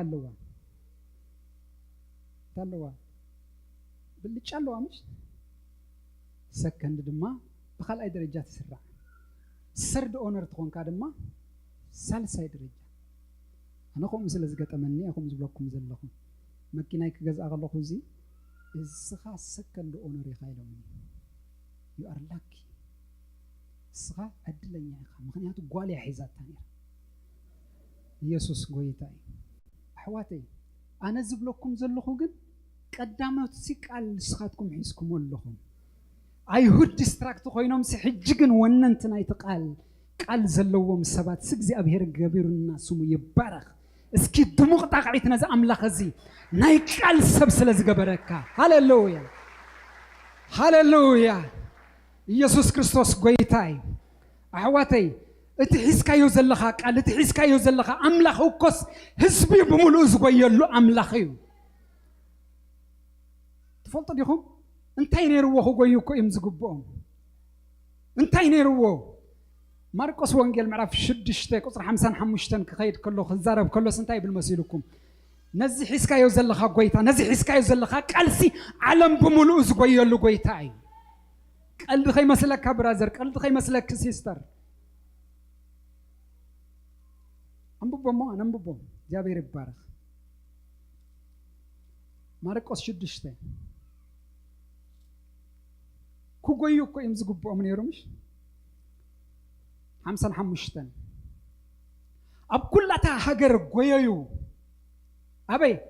علوا باللي تشالوا مش سكند دما بخال اي درجات تسرع سرد اونر تقولون كادما سالساي درجه انا قوم سلاز غطمني اكم زبلكم زلكم مكينا يكغز اغلخو زي السخا سكند اونر يخايلهم you are lucky سخا أدلني يا أخي مخنياتو قوالي حيزات تانية يسوس قويتاي حواتي أنا زبلكم زلخو قد قدامات سيك على سخاتكم حيسكم واللخم أيهود ديستراكتو خوينهم سيحجقن وننتنا يتقال قال زلوهم سبات سكزي أبهر قبير الناس سمو يبارخ اسكي دموغ تاقعيتنا زي أملاخ زي نايقال سبسل زقبركا هاليلويا يسوع كريستوس قويتاي أحواتي اتحسكا يوزلخا قال اتحسكا يوزلخا أملاخ وكس حسبي بملو زقويلو أملاخيو تفضل ديكم انتي نيروه قويوكو يمزقبهم انتي نيروه ماركوس وانجيل معرف شدشتك قصر 55 كخيد كله خزارب كله سنتاي بالمسيلكم نزي حسكا يوزلخا قويتا نزي حسكا يوزلخا قالسي علم بملو زقويلو قويتاي قلب خي مسلك برازر قلب خي مسلك سيستر أنبوبهم جابير بارخ ماركوس شدشته كوغيو كو يمزغبو من يرومش 55 أب كلتا هاجر غويو أبي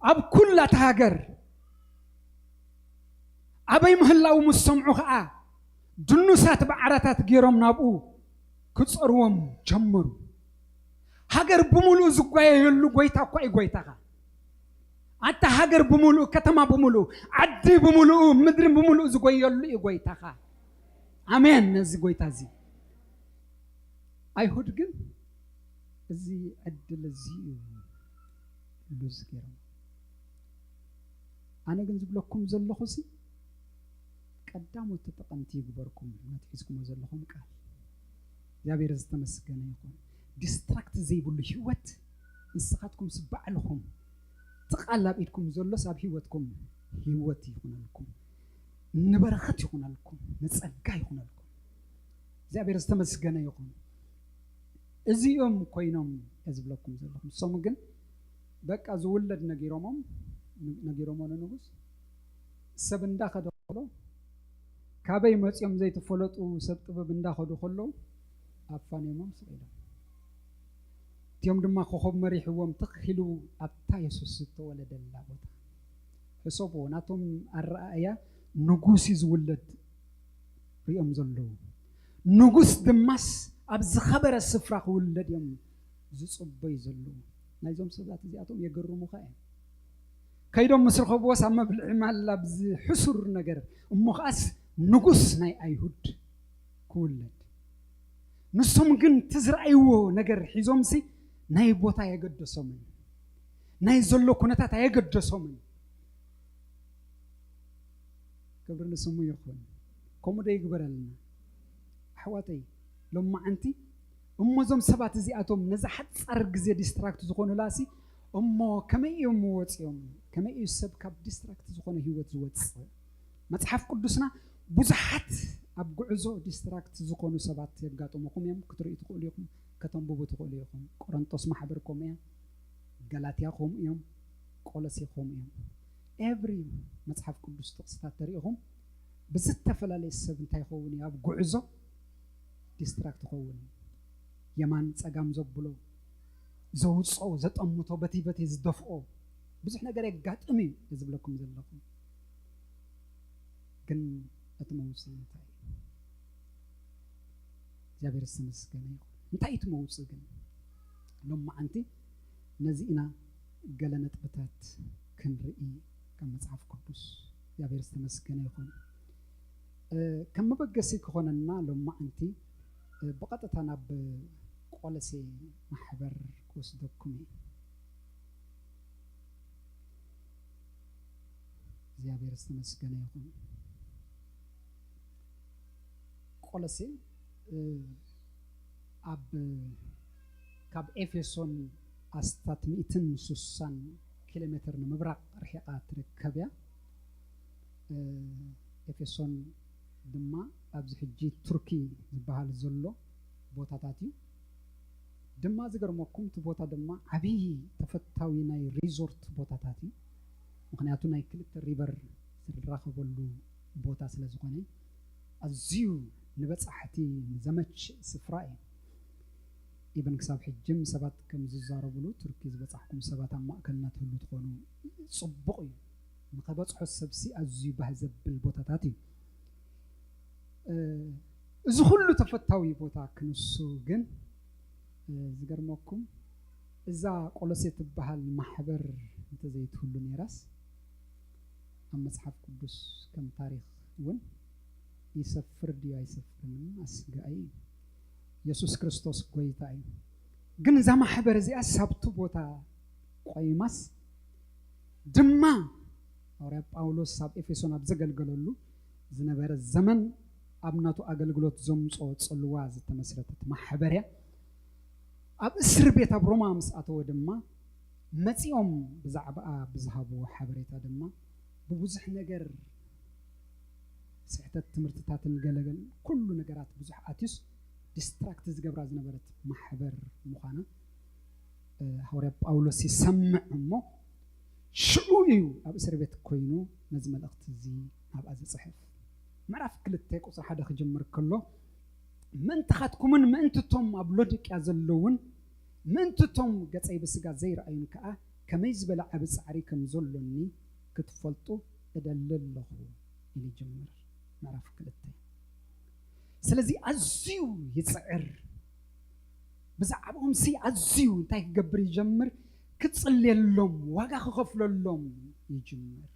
أب كلتا هاجر أبي مهلاو مسمعوها دنوسات بعراتات جيروم نابو كتصروم جمرو هاجر بمولو زقاي يلو غويتا كوي غويتا حتى هاجر بمولو كتما بمولو عدي بمولو مدرم بمولو زقاي يلو غويتا آمين نزي غويتا زي أيهود جن زي أدل زي لوز جيروم أنا جنزب لكم زلوا خسي قدامو تتقنتي جبركم ما تحسكم وزلهم قال يا بيرز تمسكنا يكون ديستراكت زي بقول هوت نسخاتكم سبعلكم تقلب إيدكم زلوا ساب هيوتكم هيوتي يكون لكم نبرخت يكون لكم نتسقى يكون لكم زي أبي رستمسجنا يكون إزي يوم كوينهم أزبلكم زلهم سمجن بق أزولد نجيرمهم نجوس سبندا خدوا كابي مات يوم زي تفلت وسبت ببندا خدوا خلوا أفاني مم سئلة يوم دم خوب مريح وم تخلو أبتا يسوس تولد اللعبة حسبوا ناتم الرأية نجوس يزولد يوم زلوا نجوس دمس أبز خبر السفرة ولد يوم زصب يزلوا نايزم سبات زياتهم يجروا مخاين كيدهم مصر خبوس أما بالعمال لبز حسر نجر مخاس نجوس ناي أيهود كولد نسهم جن تزرعيوه نجر حزوم سي ناي بوتا يجد سمن ناي زلوا كنتا تيجد سمن كبر نسمو يخون كم ده يكبر لنا حواتي لما أنتي زم سبات زياتهم نزحت أرج زي ديستراكت زخون لاسي كم يوم واتيوم كم يسب كاب ديستراكت زخون هو ما تحف قدسنا بزحت أبقعزو ديستراكت زخون سبات يبقاتهم وقوم يوم كتري تقول لكم كتنبو تقول لكم قرنطس محبركم يوم غلاطيا قوم يوم قولسي قوم يوم every ما تحف قدس تقصتات تريهم بزت فلالي السب انتي خووني أبقعزو ديستراكت خووني يمان تساقام زبلو زوج صو زت أمتو بتي زدفقو بس إحنا قريب قات أمي يزب لكم زلكم كن أتموسي نتاي جابر السمس كني نتاي تموسي كن لما أنتي نزينا قلنا تبتات كن رئي كم مصحف قدس جابر السمس كني يكون كم بقسي كوننا لما أنتي بقطة أنا بقولسي محبر كوس دكمي زيابير استمس كنا يكون قولسي كاب إفيسون أستات 260 كيلومتر نمبرق رحقات ركبيا إفيسون دما أبز حجي تركي زبال زلو بوتا تاتي دما زغر مكم تبوتا دما عبي تفتاوي ناي ريزورت بوتا تاتي مخنياتو ناي كلت ريفر سرراخبلو بوتا سلازخوني ازيو نبصحتي زمچ سفراي ابن كساب حجم سبات كم ززاربلو تركي زبصحكم سبات ماكلنا تهلو تخونو صبقي نخبصحو السبسي ازيو بهزبل بوتا تاتي إذا كله تفتاوي بوتا كنسو جن زجرمكم إذا قلصت بهالمحبر أنت زي تقولوا نيراس أما صحف قدس كم تاريخ ون يسفر ديا يسفر من أسجعي يسوع كريستوس قويتاي جن زي محبر زي أسحبتو بوتا قيماس دما أورب أولوس سب إفسون أبزجل قالوا زنبر الزمن أبناتو أقلقلوت زمس أو تصلواز تمسرتت محبريا أب إسر بيت أبرومامس أتو دما متيوم بزعبا بزهبو حبريتا دما ببزح نجر سحتت تمرتتات نقلقل كل نجرات بزح أتيس ديستراكت زجبراز نبرت محبر مخانا هورب أولوس يسمع مو شعويو أب إسر بيت كوينو نزم الأختزي أب أزي صحف معرف كل التيك وصح هذا خجمر كله من تخاتكم من أنتم أبلودك أزلون من أنتم قد أي بس قد زير أين كأ كميز بلا أبس عريكم زلوني كتفلتو أدلل له اللي جمر معرف كل التيك سلزي أزيو يسعر بس عبهم سي أزيو تايك قبري جمر كتصلي اللوم واقع خفل اللوم يجمر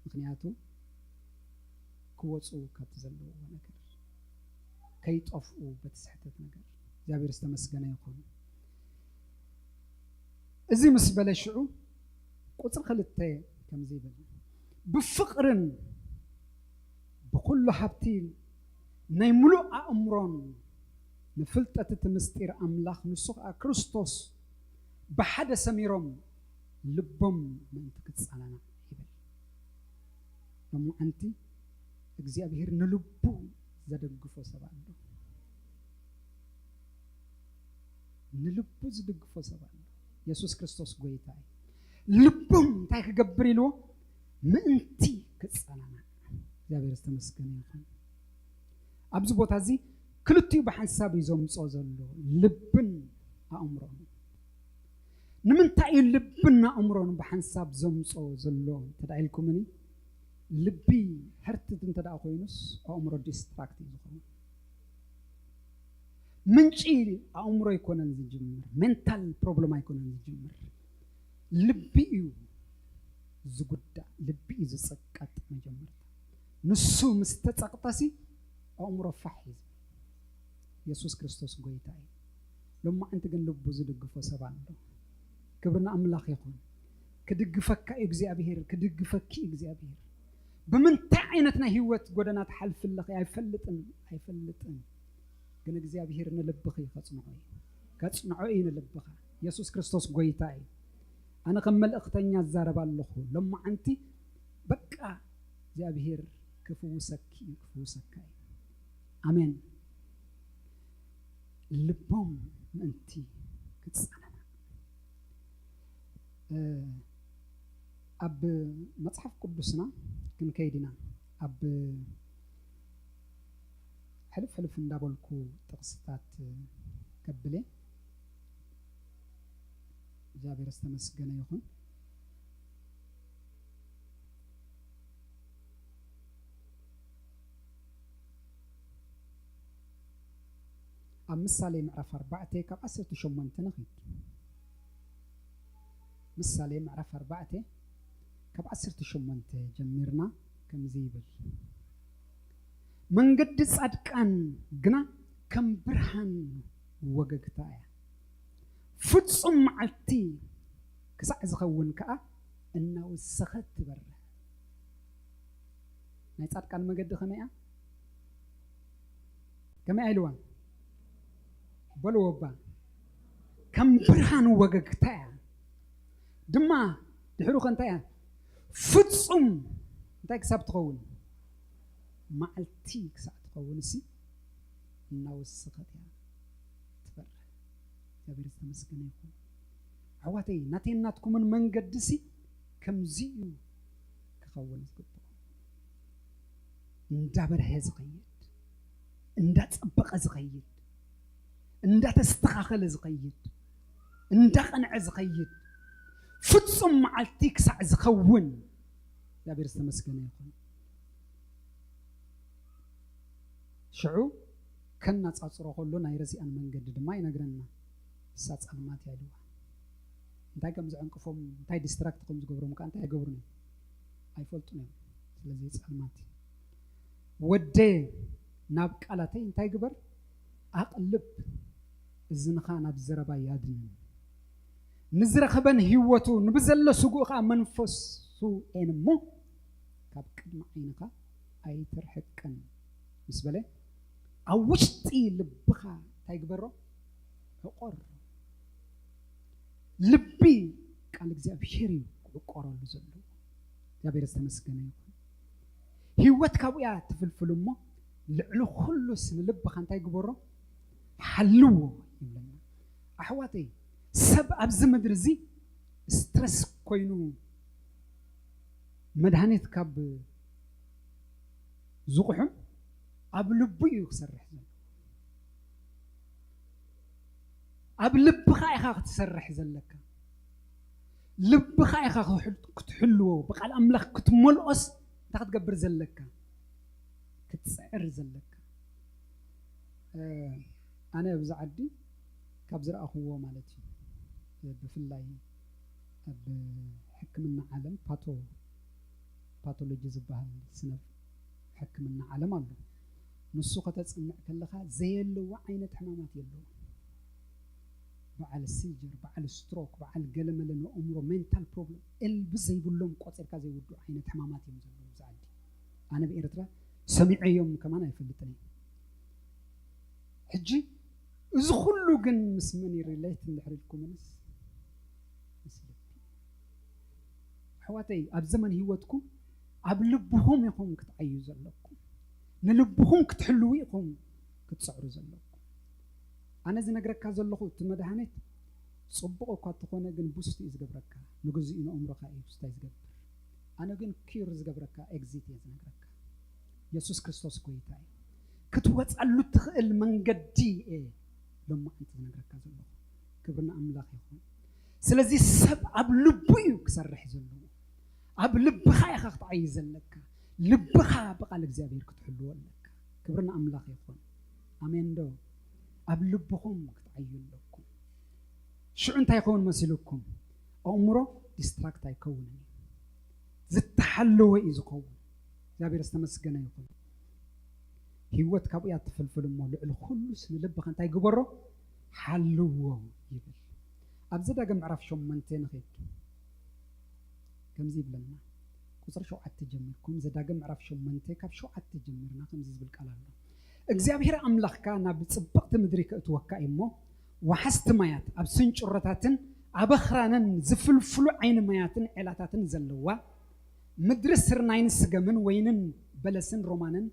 مخنياتو كوصو كتزلو ونكر كيت أفو بتسحتت نكر جابر استمسكنا يكون إزي مسبلة شعو قصر خلتة كم زي بل بفقرن بكل حبتين نيملو أمرون نفلتة تمستير أملاخ نسوق كريستوس بحدا سميرهم لبهم من تكتصاننا يبل لما أنت እግዚአብሔር ንልቡ ዘደግፎ ሰባሉ ንልቡ ዘደግፎ ሰባሉ ኢየሱስ ክርስቶስ ጎይታይ ልቡም እንታይ ክገብር ኢልዎ ምእንቲ ክጸናና እግዚአብሔር ዝተመስገነ ይሁን ኣብዚ ቦታ እዚ ክልቲኡ ብሓንሳብ ይዘምጾ ዘሎ ልብን ኣእምሮን ንምንታይ ልብን ኣእምሮን ብሓንሳብ ዘምጾ ዘሎ ተዳኢልኩምኒ ልቢ ህርትት እንተዳ ኮይኑስ ኣእምሮ ዲስትራክት ይኸውን ምንጪ ኣእምሮ ይኮነን ዝጅምር ሜንታል ፕሮብለም ኣይኮነን ዝጅምር ልቢ እዩ ዝጉዳእ ልቢ እዩ ዝጸቀጥ መጀመርታ ንሱ ምስ ተጸቅጠሲ ኣእምሮ ፋሕ ይዝ ኢየሱስ ክርስቶስ ጎይታ እዩ ሎማ አንተ ግን ልቡ ዝድግፎ ሰብ ኣሎ ክብርና አምላክ ይሁን ክድግፈካ እግዚአብሔር ክድግፈኪ እግዚአብሔር በምንታይ አይነትና ህይወት ጎደና ተሐልፍልህ አይፈልጥን ግን እግዚአብሔር ንልብኺ ከጽንዖ ንልብኻ ኢየሱስ ክርስቶስ ጎይታ እዩ አነ ከመልእክተኛ ዘረባለሁ ለማ አንቲ በቃ እግዚአብሔር ክፉሰኪ አሜን ልቦም እንቲ ክትጸናና አብ መጽሐፍ ቅዱስና ክንከይድና አብ ሕልፍ እንዳበልኩ ጥቅስታት ከብለ እግዚአብሔር ይመስገን ይሁን ምሳሌ ምዕራፍ 4 ካብ 18 ነኺድ ምሳሌ ምዕራፍ 4 ካብ 18 ጀሚርና ከምዚ ይብል መንገድ ጻድቃን ግና ከም ብርሃን ወገግታ እያ ፍጹም መዓልቲ ክሳዕ ዝኸውን ከዓ እናወሰኸት ትበርህ ናይ ጻድቃን መንገዲ ከመይ ኢልዋ በልወባ ከም ብርሃን ወገግታ እያ ድማ ድሕሩ ከንታይ እያ ፍጹም እንታይ ክሳብ ትኸውን መዓልቲ ክሳዕ ትኸውን እሲ እናወሰኸት እያ ትበርህ እግዚአብሔር ይመስገን ይሁን አዋተይ ናቴናትኩምን መንገድ ሲ ከምዚ እዩ ክኸውን ዝግባእ እንዳበረኸ ዝኸይድ እንዳጸበቀ ዝኸይድ እንዳተስተኻኸለ ዝኸይድ እንዳቀንዐ ዝኸይድ ፍጹም መዓልቲ ክሳዕ ዝኸውን እግዚአብሔር ይመስገን ይሁን ሽዑ ከናጻጽሮ ሁሉ ናይ ረሲአን መንገድ ድማ ይነግረና ሳጻልማት ያድዋ እንታይ ከም ዝዕንቅፎም እንታይ ዲስትራክት ከም ዝገብሮም ካንታ ይገብሩን አይፈልጡን ስለዚህ ጻልማት ወደ ናብ ቃላተይ እንታይ ግበር አቅልብ እዝንኻ ናብ ዘረባ ያድን ንዝረኸበን ህይወቱ ንብዘለ ስጉኻ መንፈሱ ኤንሞ ካብ ቅድመ ዓይንኻ ኣይትርሕቅን ምስበለ አውሽጢ ልብኻ እንታይ ግበሮ ዕቆር ልቢ ቃል እግዚአብሔር ይቆረሉ ዘሎ እግዚአብሔር ይመስገን ይሁን ህይወት ካብያ ትፍልፍልሞ ልዕሉ ሁሉ ስልብኻ እንታይ ግበሮ حلو يبلنا أحواتي سب أبز مدرزي سترس كوينو مدهنيت كاب زقحم أبلبي يسرح زل أبلب خايخا تسرح زلك لب خايخا كتحلو بقى الأملاك كتملقص تاخد قبر زلك كتسعر زلك أنا بزعدي كابزر أخوه مالتي بفلاي بحكمنا عالم باثولوجي زبها سنف حكمنا عالم الله نسوقة تسمع كلها زي اللي وعينة حمامات يلو بعل السيجر بعل ستروك بعل قلم لأنه أمره mental problem البزي بلهم قصير كذا يودو عينة حمامات يمزلوا بزعدي أنا بإيرترا سمع يوم كمان يفلتني حجي إذا كله جن مسمني ريليت اللي حريتكم ناس حواتي أب زمن هيوتكم أب لبهم يكون كتعيزوا لكم نلبهم كتحلوا يكون كتصعروا زلكم أنا زي نقرأ كذا لقو تمدهنت صبقوا كاتقونا جن بوستي إزجبرك نجزء إن عمرك أي بوستي إزجبر أنا جن كير إزجبرك إكزيت إزجبرك يسوع كريستوس كويتاي كتوت ألو تخيل من قدي إيه لما أنت نقرأ كذا لقو كبرنا أملاك يكون سلزي سب أب لبيو كسرح زلوا أب لبخا يا خاطر عايز لك لبخا بقى لك زابير كتحلوا لك كبرنا أملاك يكون آمين دو أب لبخم كتعين لكم شو أنت يكون مسلوكم أمره ديستراكت يكون زت حلوا إيزقوا زابير استمسكنا يكون هيوت كابيات فلفل مول الكل سن لبخ أنت يجبره حلوا يبل أبزد أجمع عرف شو منتين خيط كم زيب لنا كسر شو عتجمر كم زد أجمع عرف شو منتين كاب شو عتجمرنا كم زيب بالكلام እግዚአብሔር አምላኽካና ብጽብቕቲ ምድሪ ክእትወካ እሞ ወሓስቲ ማያት ኣብ ስንጭረታትን ኣበኽራንን ዝፍልፍሉ ዓይኒ ማያትን ዒላታትን ዘለዋ ምድሪ ስርናይን ስገምን ወይንን በለስን ሮማንን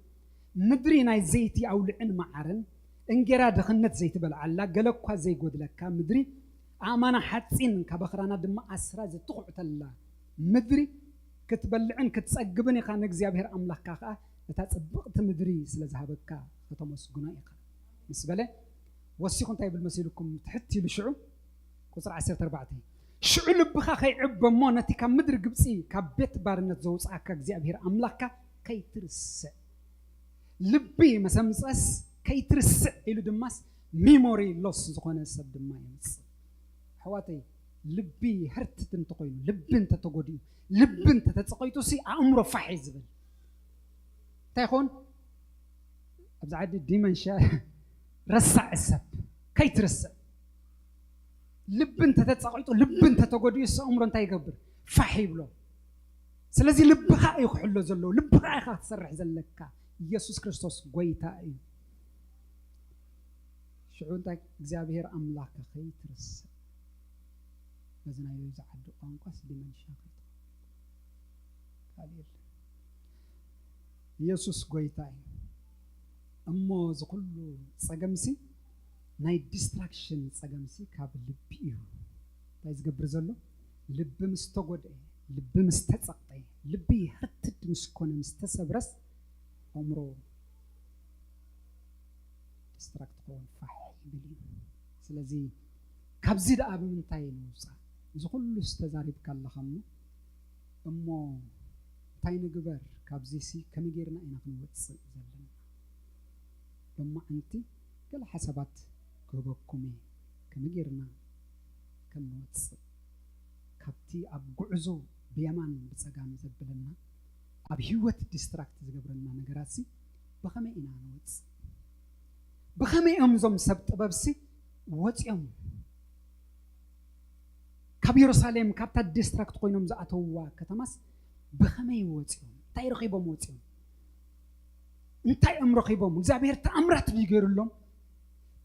ምድሪ ናይ ዘይቲ ኣውልዕን መዓርን እንጌራ ድኽነት ዘይትበልዓላ ገለኳ ዘይጎድለካ ምድሪ ኣማና ሓፂን ካበኽራና ድማ ኣስራ ዝትቑዕተላ ምድሪ ክትበልዕን ክትጸግብን ኢኻ ንእግዚአብሔር ኣምላኽካ ኸኣ እታ ጽብቕቲ ምድሪ ስለ ዝሃበካ ከተመስግኖ ኢኻ ምስ በለ ወሲኹ እንታይ ይብል መሲልኩም ትሕቲ ልሽዑ ቁፅሪ 14 ሽዑ ልብኻ ከይዕበ እሞ ነቲ ካብ ምድሪ ግብፂ ካብ ቤት ባርነት ዘውፅኣካ እግዚኣብሔር ኣምላኽካ ከይትርስዕ ልቢ መሰምፀስ ከይትርስዕ ኢሉ ድማስ ሚሞሪ ሎስ ዝኾነ ሰብ ድማ ይመፅእ ኣሕዋተይ ልቢ ህርትት እንተኮይኑ ልቢ እንተተጎዲኡ ልቢ እንተተፀቆይቱ ሲ ኣእምሮ ፋሕ ዝብል እንታይ ይኾን ኣብዚ ዓዲ ዲመንሻ ረሳዕ ሰብ ከይትርስዕ ልቢ እንተተፀቆይቱ ልቢ እንተተጎዲኡ ሲ ኣእምሮ እንታይ ይገብር ፋሕ ይብሎ ስለዚ ልብኻ እዩ ክሕሎ ዘለዎ ልብኻ ኢኻ ክትሰርሕ ዘለካ ኢየሱስ ክርስቶስ ጎይታ እዩ ሽዑ እንታይ እግዚኣብሔር ኣምላኽካ ከይትርስዕ በዝናዮ ዝዓዲ ቋንቋስ ዲመንሻ ካልእ ኢየሱስ ጎይታ እዩ እሞ ዝኩሉ ፀገምሲ ናይ ዲስትራክሽን ፀገምሲ ካብ ልቢ እዩ እንታይ ዝገብር ዘሎ ልቢ ምስ ተጎድአ ልቢ ምስ ተፀቕጠየ ልቢ ህርትድ ምስ ኮነ ምስ ተሰብረስ ኣእምሮ ዲስትራክት ክኸውን ፋሕ ይብል እዩ ስለዚ ካብዚ ደኣ ብምንታይ ንውፃእ ዝኩሉ ዝተዛሪብካ ኣለኻ እሞ እንታይ ንግበር ካብዚ ሲ ከመይ ጌርና ኢና ክንወፅእ ዘለና ሎማዓንቲ ገለ ሓሳባት ክህበኩም እየ ከመይ ጌርና ክንወፅእ ካብቲ ኣብ ጉዕዞ ብየማን ብፀጋም ዘብለና ኣብ ህይወት ዲስትራክት ዝገብረና ነገራት ሲ ብኸመይ ኢና ንወፅእ ብኸመይ እዞም ሰብ ጥበብ ሲ ወፂኦም ካብ ኢየሩሳሌም ካብታ ዲስትራክት ኮይኖም ዝኣተውዋ ከተማስ ብኸመይ ወፂኦም እንታይ ረኺቦም ወፂኦም እንታይ ረኺቦም እግዚኣብሔር ተኣምራት ድዩ ገይሩሎም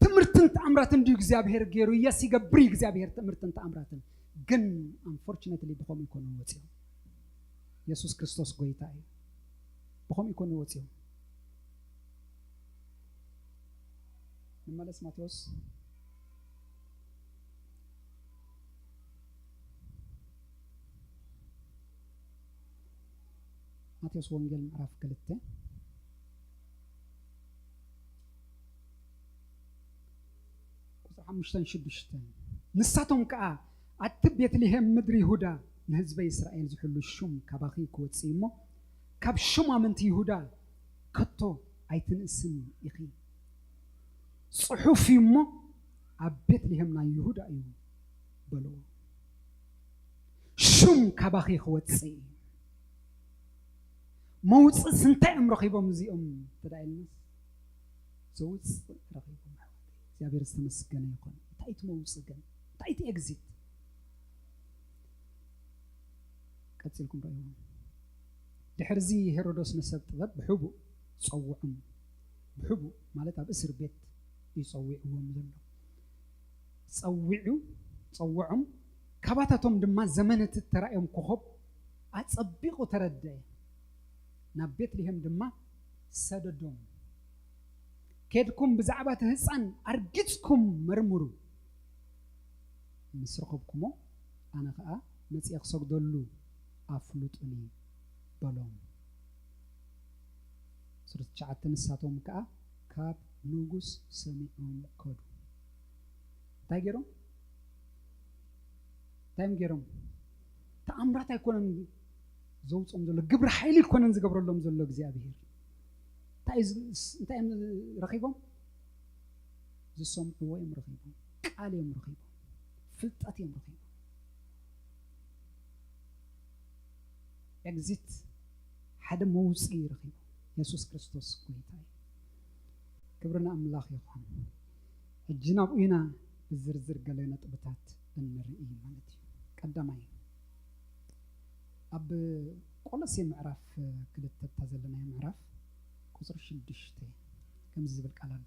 ትምህርትን ተኣምራትን ድዩ እግዚኣብሔር ገይሩ የስ ይገብር እግዚኣብሔር ትምህርትን ተኣምራትን ግን አንፎርቹኔትሊ ብኸመይ ይኮኑ ወፂኦም ኢየሱስ ክርስቶስ ጎይታ እዩ ብኸመይ ይኮኑ ወፂኦም ንመለስ ማቴዎስ ማቴዎስ ወንጌል ምዕራፍ 2 ቁጥሪ 5-6 ንሳቶም ከዓ ኣቲ ቤትልሔም ምድሪ ይሁዳ ንህዝበ እስራኤል ዝሕሉ ሹም ካባኺ ክወፅእ እሞ ካብ ሹማምንቲ ይሁዳ ከቶ ኣይትንእስን ኢኺ ፅሑፍ እሞ ኣብ ቤትልሔም ናይ ይሁዳ እዩ በልዎ ሹም ካባኺ ክወፅእ እዩ موص سنتين رخيبهم زيهم تدعيلنا زوج رخيبهم يا بيرس تمسكنا يكون تايت موص جن تايت إكزيت كتسلكم رأيهم دحرزي هيرودوس نسب طلب بحبو صوعهم بحبو مالتها بأسر بيت يصوعهم ذنو صوعهم كباتهم دم زمانة الترائم كخب أتصبقو تردي نبيت لهم دما سددهم كيدكم بزعبات هسان أرجتكم مرمرو مسرقبكمو أنا خا مسيخ سقدلو أفلوتني بلوم سورة شعتن ساتهم كاب نوغوس سميهم كودو تاجرهم تايم تأمرات يكونن زوج أمزلو جبر حيل يكونن زجبر لهم زلوا جزيابير تايم رقيبهم زسوم هو يوم رقيبهم قال يوم رقيبهم فلتات يوم رقيبهم exit حدا موسي رقيبهم يسوع كريستوس كويتاي كبرنا أملاخ يخون الجناب إنا بالزرزر قالنا طبتات النرئي مالتي قدامي أب قلصي معرف كده تتزلنا معرف كسر شدشتي كم زبل قال له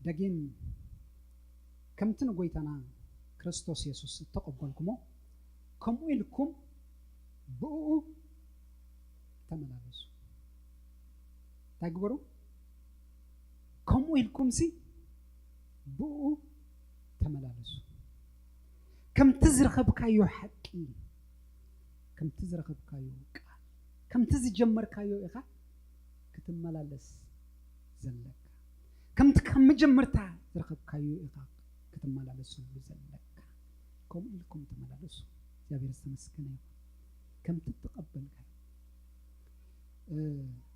دقين كم تنقويتنا كريستوس يسوس تقبلكمو كم إلكم بؤو تملالسو تكبروا كم إلكم سي بؤو تملالسو كم تزرخ بكايو حقي كم تزرخ بكايو قال كم تزجمر كايو إخا كتملالس زلك كم مجمرتا زرخ بكايو إخا كتملالسو زلك كم إلكم تملالسو يا بيرس مسكنة كم تتقبل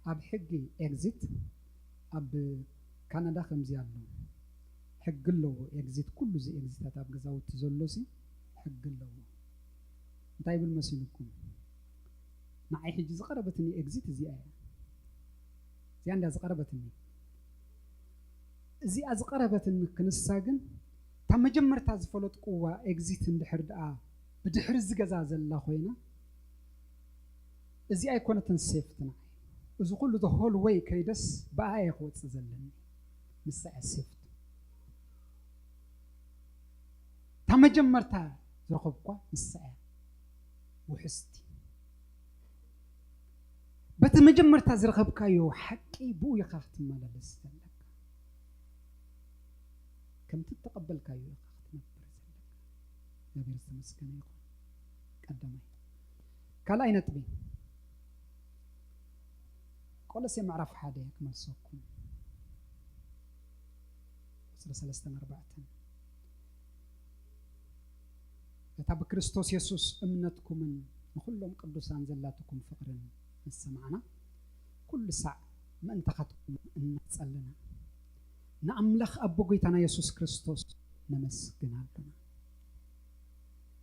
أب حقي إكزيت أب كندا خمزيالو حق له إكزيت كل زي إكزيتات أب جزاو تزلوسي حق له طيب المسيلكم معي حج زقربتني إكزيت زي عندها زقربتني زي أزقربتني كنساجن تم جمر تازفلت قوة إكزيت اندحرد بدحر الزجاز الله خوينا إزاي أيقونة تنسيفتنا إذا كل the whole way كيدس بقى يخوت تزلني مسا أسفت تم جمرتها زرقبقة مسا وحستي بتم جمرتها زرقبقة يو حكي بو يخاخت مالا لستلك كم تتقبل كايو يخاخت مبرزلك يا بيرس مسكنة يخون قدامي كلا أين تبين قول سي معرف حدا يكمل سوكم سلسلة 4 كتاب كريستوس يسوس أمنتكم من كلهم قدوسان زلاتكم فقرا السمعنا كل ساعة ما انتخذكم أن تسألنا نأملخ أبو قيتنا يسوس كريستوس نمسكنا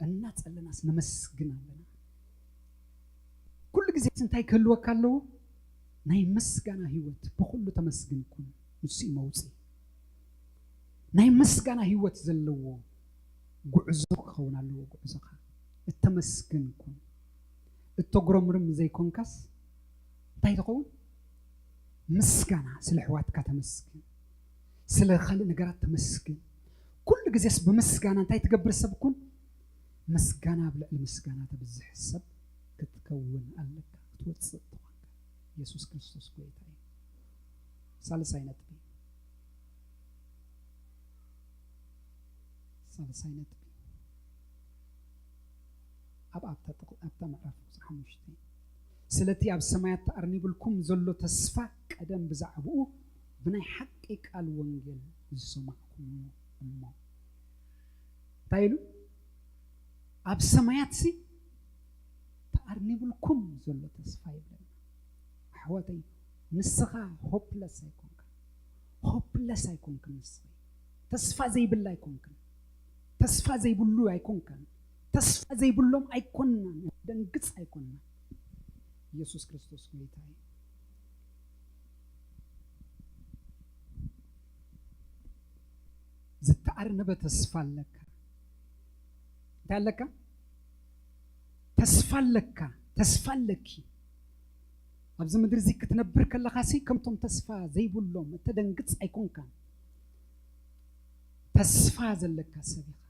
لنا أن تسألنا نمسكنا لنا كل جزء سنتاي كل وكالو ناي مسكنا هيوت بكل تمسكنكم نسي موسي ناي مسكنا هيوت زلوا قعزوك خونا لو قعزوك التمسكنكم التقرمرم زي كونكاس تاي تقول مسكنا سلحوات كتمسكن سلخل نقرات تمسكن كل جزء بمسكنا تاي تقبر سبكون مسكنا بلا المسكنا تبزح السب كتكون قالك توتصد يسوع كريستوس كويتاي سالساينت بي أب معرف حمشتين سلتي أب سمايات تأرني بالكم زلو تسفى قدم بزعبو بناي حقك الونجل زسمعكم أما تايلو أب سمايات سي تأرني بالكم زلو تسفى يبلن حواتي نسخة هوبلس يكون كن نسخة تسفى زي بالله يكون كن تسفى زي بلو يكون كن تسفى زي بلوم أيكوننا دنقص أيكوننا يسوع كريستوس كويتاي زت أرنبة تسفى لك تعلك تسفى لك أبز مدري زي كتنبر كلا خاسي كم توم تسفى زي بلوم تدنقص أيكون كان تسفى زلك سبيخ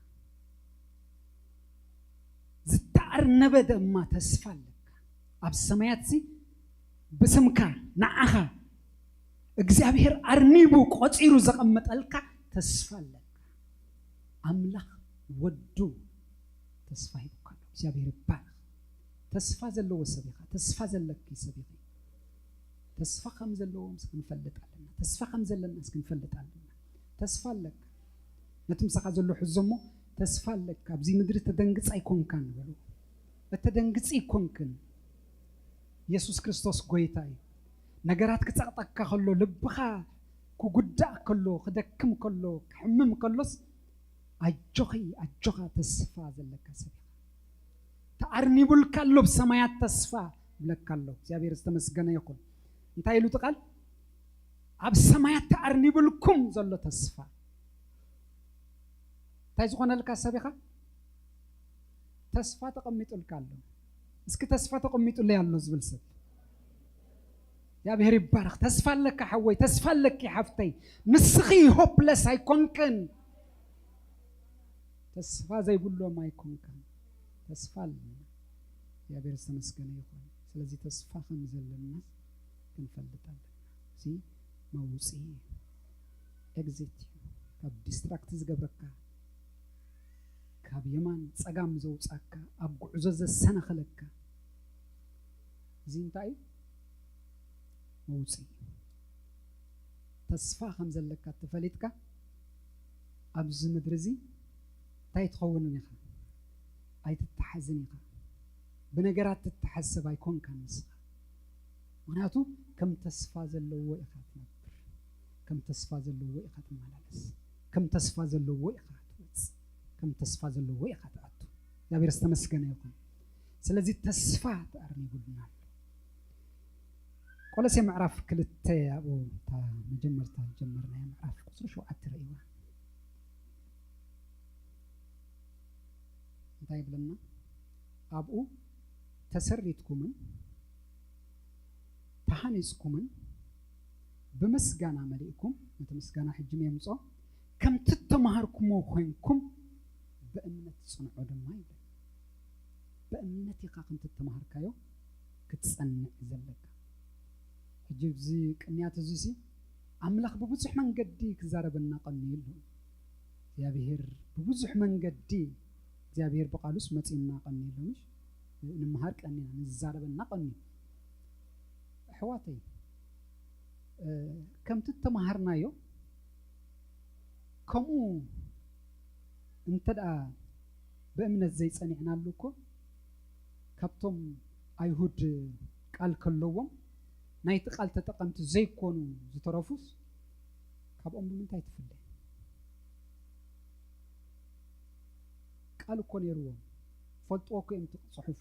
ዝተኣርነበ ደማ ተስፋ ኣለካ ኣብ ሰማያት ሲ ብስምካ ንዓኻ እግዚአብሔር ኣርኒቡ ቆፂሩ ዘቐመጠልካ ተስፋ ኣለካ ኣምላኽ ወዱ ተስፋ ሂቡካ እግዚአብሔር ይባርክ ተስፋ ዘለዎ ሰብ ኢኻ ተስፋ ዘለኪ ሰብ ኢኻ ተስፋ ከም ዘለዎም ስንፈልጥ ኣለና ተስፋ ከም ዘለና ስንፈልጥ ኣለና ተስፋ ኣለካ ነቲ ምሳኻ ዘሎ ሕዞሞ ተስፋ ኣለካ ኣብዚ ምድሪ ተደንግጽ ኣይኮንካን በሉ እተደንግጽ ይኮንክን ኢየሱስ ክርስቶስ ጎይታ እዩ ነገራት ክጸቕጠካ ከሎ ልብኻ ክጉዳእ ከሎ ክደክም ከሎ ክሕምም ከሎስ ኣጆኻ ተስፋ ዘለካ ሰብ ተኣርኒቡልካ ኣሎ ብሰማያት ተስፋ ብለካ ኣሎ እግዚአብሔር ዝተመስገነ ይኹን እንታይ ኢሉ ትቃል ኣብ ሰማያት ተኣርኒቡልኩም ዘሎ ተስፋ እንታይ ዝኾነልካ ሰብ ኢኻ ተስፋ ተቐሚጡልካ ኣሎ እስኪ ተስፋ ተቐሚጡልይ ኣሎ ዝብል ሰብ እግዚአብሔር ይባርክ ተስፋ ኣለካ ሓወይ ተስፋ ኣለኪ ሓፍተይ ንስኺ ሆፕለስ ኣይኮንክን ተስፋ ዘይብሎም ኣይኮንክን ተስፋ ኣለና እግዚአብሔር ዝተመስገነ ይኹን ስለዚ ተስፋ ከም ዘለና ክንፈልጥ ኣለና እዚ መውፅኢ ኤግዚት ካብ ዲስትራክት ዝገብረካ ካብ የማን ፀጋም ዘውፃካ ኣብ ጉዕዞ ዘሰናኽለካ እዚ እንታይ መውፅኢ ተስፋ ከም ዘለካ ተፈሊጥካ ኣብዚ ምድሪ እዚ እንታይ ትኸውን ኢኻ ኣይትተሓዝን ኢኻ ብነገራት ትተሓሰብ ኣይኮንካን ንስኻ ምክንያቱ ከም ተስፋ ዘለዎ ኢኻ ትነብር ከም ተስፋ ዘለዎ ኢኻ ትመላለስ ከም ተስፋ ዘለዎ ኢኻ ትወፅእ ከም ተስፋ ዘለዎ ኢኻ ትኣቱ እግዚአብሔር ዝተመስገነ ይኹን ስለዚ ተስፋ ተኣርኒቡልና ቆሎሴ ምዕራፍ 2 ኣብኡ መጀመርታ ጀመርና ምዕራፍ ቁጥሪ 7 ርኢዋ እንታይ ብለና ኣብኡ ተሰሪትኩምን ተሃኒጽኩምን በመስጋና መሊእኩም ነቲ ምስጋና ሕጅም የምጾ ከም ትተማሃርኩሞ ኮይንኩም በእምነት ጽንዑ ድማ ይብል በእምነት ኢኻ ከም ትተማሃርካዮ ክትጸንዕ ዘለካ ሕጅብ ዚ ቅንያት እዚ ሲ ኣምላኽ ብብዙሕ መንገዲ ክዛረበና ቀኒዩ እግዚአብሔር በብዙሕ መንገዲ እግዚአብሔር በቃሉስ መጽና ቀኒዩ ምሽ ንምሃር ቀኒና ንዛረበና ቀኒዩ ሕዋተይ ከም ትተማሃርናዮ ከምኡ እንተዳ በእምነት ዘይጸኒዕናሉ እኮ ካብቶም አይሁድ ቃል ከለዎም ናይቲ ቃል ተጠቀምቲ ዘይኮኑ ዝተረፉስ ካብኦም ብምንታይ ትፍለይ ቃል እኮ ነይሩዎም ፈልጥዎ እኮ እዮም ጽሑፍ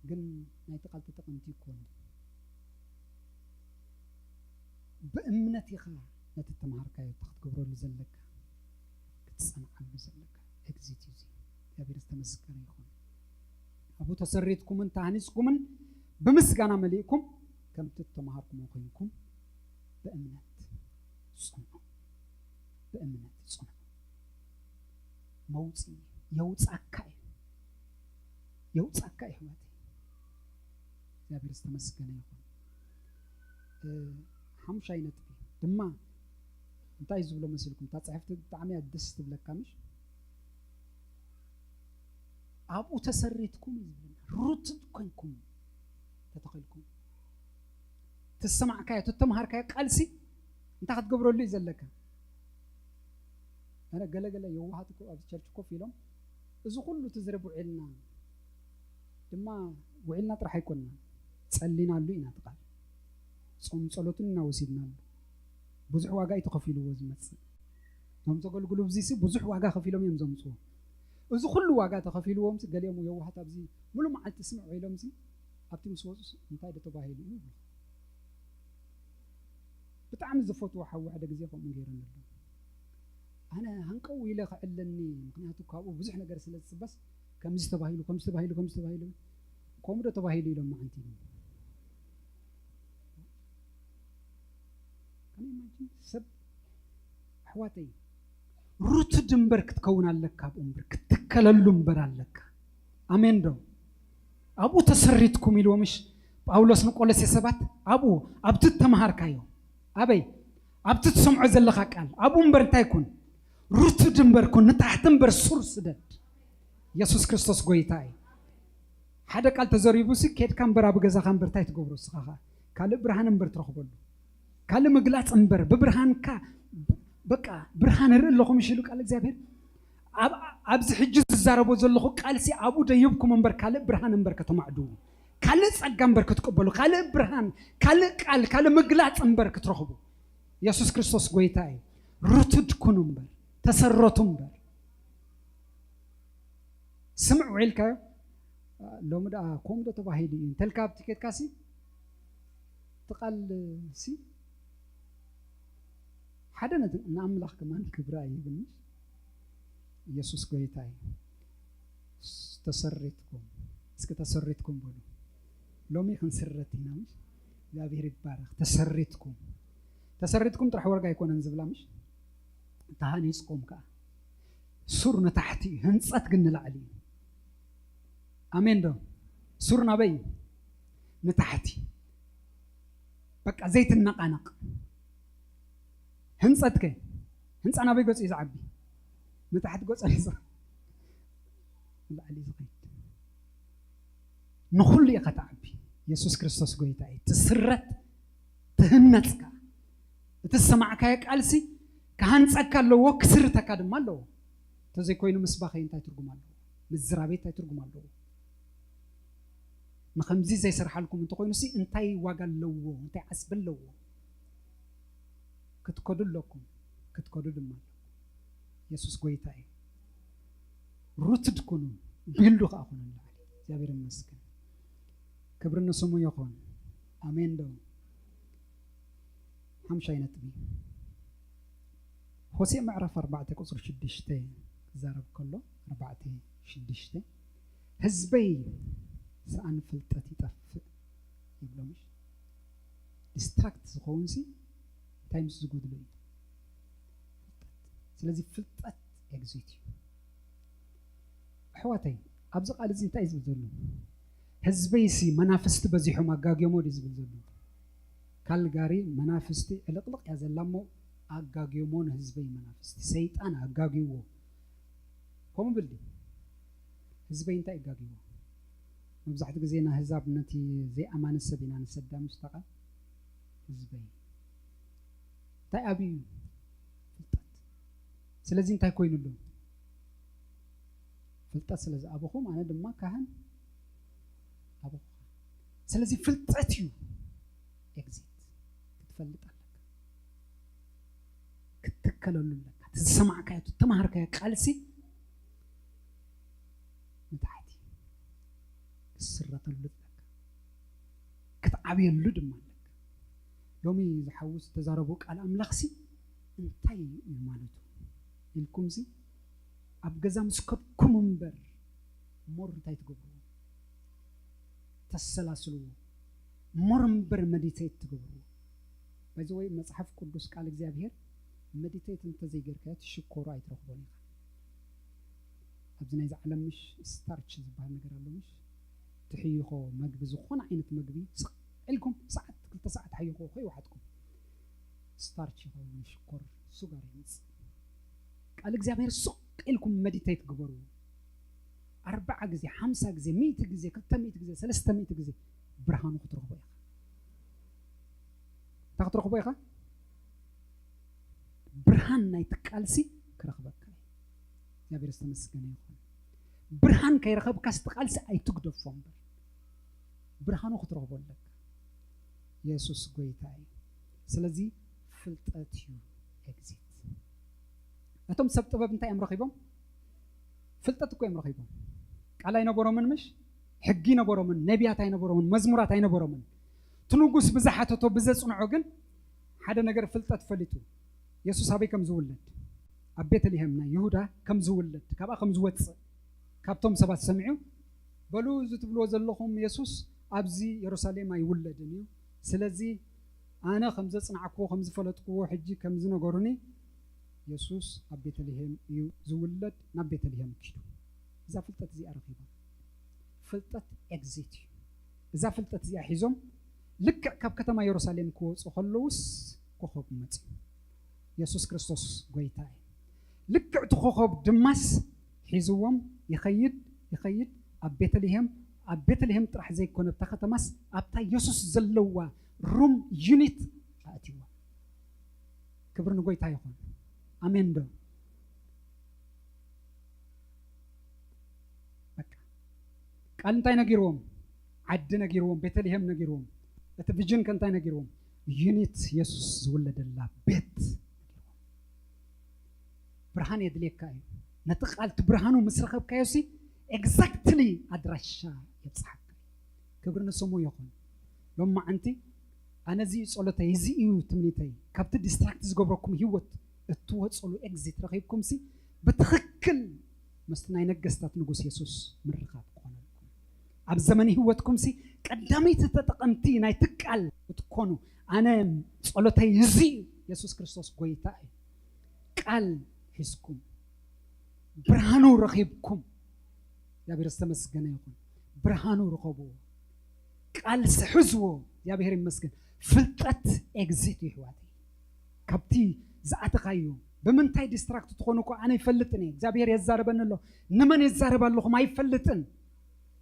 ግን ናይቲ ቃል ተጠቀምቲ ይኮኑ በእምነት ኢኻ ነቲ ተማሃርካዮ ክትገብረሉ ዘለካ ክትጸንዓሉ ዘለካ ኤግዚት እዚ እግዚአብሔር ዝተመስገነ ይኹን ኣብኡ ተሰሪትኩምን ተሃኒጽኩምን በምስጋና መሊእኩም ከም ትተማሃርኩም ኮይንኩም በእምነት ጽንዑ በእምነት ጽንዑ መውጽኢ የውጻካ ህይወት እግዚአብሔር ዝተመስገነ ይኹን ሓምሻይ ነጥቢ ድማ እንታይ ዝብሎ መስልኩም ታጻሕፍቲ ብጣዕሚ ደስ ትብለካ ምሽ ኣብኡ ተሰሪትኩም ይብልና ሩትድ ኮይንኩም ተተኸልኩም ትሰማዕካዮ ትተማሃርካዮ ቃልሲ እንታይ ክትገብረሉ እዩ ዘለካ ኣነ ገለገለ የዋሃት ኣብ ቸርች ኮፍ ኢሎም እዚ ኩሉ ትዝረብዑልና ድማ ውዒልና ጥራሕ ኣይኮንና ጸሊናሉ ኢና ትቃል ጾም ጸሎትን እናወሲድናሉ ብዙሕ ዋጋ ይተኸፊልዎ ዝመጽእ ቶም ዘገልግሉ ብዚሲ ብዙሕ ዋጋ ከፊሎም እዮም ዘምጽዎ እዚ ኩሉ ዋጋ ተኸፊልዎም ገሊኦም የዋሃት ኣብዚ ሙሉ መዓልቲ ስምዑ ኢሎም ሲ ኣብቲ ምስ ወፁ እንታይ ተባሂሉ እዩ ብጣዕሚ ዝፈትዎ ሓዊ ሓደ ግዜ ከምኡ ገይረን ኣሎ ኣነ ሃንቀው ኢለ ክዕለኒ ምክንያቱ ካብኡ ብዙሕ ነገር ስለ ዝፅበስ ከምዚ ተባሂሉ ከምኡ ተባሂሉ ኢሎም ማዓንቲ ከመይ ማጅን ሰብ أحواتي روت دمبر كتكون على كاب أمبر كتكلل دمبر على لك أمين دو أبو تسريتكم يلو مش باولوس نقول سبات أبو أبتت تمهار كايو أبي أبتت سمع زلخ قال أبو مبرنتا يكون روت دمبر كون نتحت دمبر سور سدد يسوع كريستوس غويتاي حدا قال تزريبوسي كيد كان براب غزا خان برتاي تغبرو سخا قال برهان امبر ترخبلو قال مغلاص امبر ببرهان كا بقى برهان رلخم يشلو قال እግዚአብሔር ابز حج زاربو زلخو قال سي ابو ديبكم امبر قال برهان امبر كتمعدو قال صقا امبر كتقبلو قال برهان قال مغلاص امبر كترخبو يسوع كريستوس غويتاي روتد كون امبر تسرتم امبر سمعوا علكا لو مدا كوم دو تباهيدي تلكاب تيكت كاسي تقال سي حدا ناملاخ كمان كبراي بنش يسوع غويتاي تسرتكم اسك تسرتكم بولو لومي خنسرتينا مش لا بير يبارك تسرتكم تروح ورقه يكون انزبلا مش تهاني يسقوم كا سورنا تحتي هنصات قلنا علي امين دو سورنا بي نتحتي بقى زيت النقنق هنصتك هنص انا بي قص يزعبي نتحت قص يزع علي زقيت نخل يا قطعبي يسوع كريستوس غويتاي تسرت تهنصك تسمعك يا قالسي كهنصك لو كسر تكادم الله تزي كوينو مسباخي انت ترجم الله مزرابيت ترجم الله نخمزي زي سرح لكم انت كوينو سي انتي واغا لو انتي حسب لو كتكودل لكم كتكودل دم يسوع غويتاي روتد كونو بيلو اخون الله እግዚአብሔር ይመስገን ክብርና ስሙ ይሁን አሜን ደው 50 አይነት ቢ ሆሴዕ ምዕራፍ 4 ቁጥር 6 زارب كله 4 ህዝበይ سأن فلتت يطفئ يبلومش distract زخونسي تايمز زغود لي ስለዚህ ፍልጠት ኤግዚት حواتي ابز قال زي انت يزبل زلو ህዝበይሲ መናፍስት በዚሁ ማጋገሞ ይዝብል ዘሉ ካልጋሪ መናፍስት እልቅልቅ ያዘላሞ አጋገሞን ህዝበይ መናፍስት ሰይጣን አጋገዎ ቆም ብል ህዝበይ እንታይ አጋገዎ መብዛሕት ግዜና ህዛብነቲ ዘይ አማን ሰቢና ንሰዳም ምስተቃ ህዝበይ ታይ አብዩ ስለዚህ እንታይ ኮይኑሉ ፍልጠት ስለዚህ አበኹም አነ ድማ ካህን አበኹ ስለዚህ ፍልጠት እዩ ኤግዚት ትፈልጣለህ ክትከለሉልህ ትሰማዕካዩ ትማርካዩ ቃልሲ እንታቲ ስራተሉ ክትዓብየሉ ድማ ሎሚ ዝሐውስ ተዛረቡ ቃል አምላኽሲ እንታይ እዩ ማለቱ ኢልኩምሲ ኣብ ገዛ ምስከብኩም እምበር ሞር እንታይ ትገብሩ ተሰላስሉ ሞር እምበር መዲቴት ትገብሩ በዚህ መጽሐፍ ቅዱስ ቃል እግዚአብሔር መዲቴት እንተዘይገርካ ትሽኮሩ አይትረክቦን ኣብዚ ናይ ዓለም ምሽ ስታርች ዝበሃል ነገር ኣሎ ምሽ ትሕይኾ መግቢ ዝኾነ ዓይነት መግቢ ኢልኩም ሰዓት 2 ሰዓት ሓይኾ ኮይ ዋሕትኩም ስታርች ይኸውን ሽኮር ሱጋር ይምጽ ቃል እግዚአብሔር ሱቅ ኢልኩም መዲቴት ግበሩ 40 ጊዜ 50 ጊዜ 100 ጊዜ 200 ጊዜ 300 ጊዜ ብርሃኑ ክትረክቦ ኢኻ ታክትረክቦ ኢኻ ብርሃን ናይ ተቃልሲ ክረክበካ እግዚአብሔር ዝተመስገነ ይኹን ብርሃን ከይረከብካ ስትቃልሲ ኣይትግደፎም ብርሃኑ ክትረክቦለካ ኢየሱስ ጎይታይ ስለዚ ፍልጠት እዩ ኤግዚት أتم سبت باب انتي امرخيبهم فلتتكو امرخيبهم قال اين برومن مش حقينا برومن نبيات اين برومن مزمورات اين برومن تنوغس بزحاتو بزصنعو ግን ሓደ ነገር ፍልጠት ፈሊቱ ኢየሱስ አበይ ከም ዝውለድ ኣብ ቤተልሔምና ይሁዳ ከም ዝውለድ ካብኣ ከም ዝወፅእ ካብቶም ሰባት ሰሚዑ በሉ ዝትብልዎ ዘለኹም ኢየሱስ ኣብዚ ኢየሩሳሌም ኣይውለድን እዩ ስለዚ ኣነ ከም ዘጽናዕኩ ከም ዝፈለጥኩ ሕጂ ከም ዝነገሩኒ ኢየሱስ ኣብ ቤተልሔም እዩ ዝውለድ ናብ ቤተልሔም ኪዱ እዛ ፍልጠት እዚ ኣረኺባ ፍልጠት ኤግዚት እዛ ፍልጠት እዚኣ ሒዞም ልክዕ ካብ ከተማ ኢየሩሳሌም ክወፁ ከለውስ ኮኸብ መፅኡ ኢየሱስ ክርስቶስ ጎይታ እዩ ልክዕ እቲ ኮኸብ ድማስ ሒዝዎም ይኸይድ ኣብ ቤተልሔም ጥራሕ ዘይኮነ ኣብታ ከተማስ ኣብታ ኢየሱስ ዘለዋ ሩም ዩኒት ኣእትይዋ ክብሪ ንጎይታ ይኹን ኣሜን ዶ ቃል እንታይ ነጊርዎም ዓዲ ነጊርዎም ቤተልሔም ነጊርዎም እቲ ቪዥን ከንታይ ነጊርዎም ዩኒት ኢየሱስ ዝውለደላ ቤት ብርሃን የድልየካ እዩ ነቲ ቃልቲ ብርሃኑ ምስ ረኸብካዮሲ ኤግዛክትሊ ኣድራሻ የብፅሓካ ክብሪ ንስሙ ይኹን ሎማዓንቲ ኣነ እዚ ጸሎተይ እዚ እዩ ትምኒተይ ካብቲ ዲስትራክት ዝገብረኩም ህይወት እትወፅሉ ኤግዚት ረኺብኩምሲ ብትኽክል ምስቲ ናይ ነገስታት ንጉስ ኢየሱስ ምርኻብ ክኾነልኩም ኣብ ዘመን ህይወትኩምሲ ቀዳመይቲ ተጠቐምቲ ናይ ትቃል እትኮኑ ኣነ ጸሎተይ እዚ ኢየሱስ ክርስቶስ ጎይታ እዩ ቃል ሒዝኩም ብርሃኑ ረኺብኩም እግዚአብሔር ዝተመስገነ ይኹን ብርሃኑ ረኸብዎ ቃል ስሕዝዎ እግዚአብሔር ይመስገን ፍልጠት ኤግዚት ይህዋት ካብቲ ዝኣተኻዮ ብምንታይ ዲስትራክት ትኾኑ እኮ ኣነ ይፈልጥን እየ እግዚአብሔር የዛረበኒ ኣሎ ንመን የዛረብ ኣለኹም ኣይፈልጥን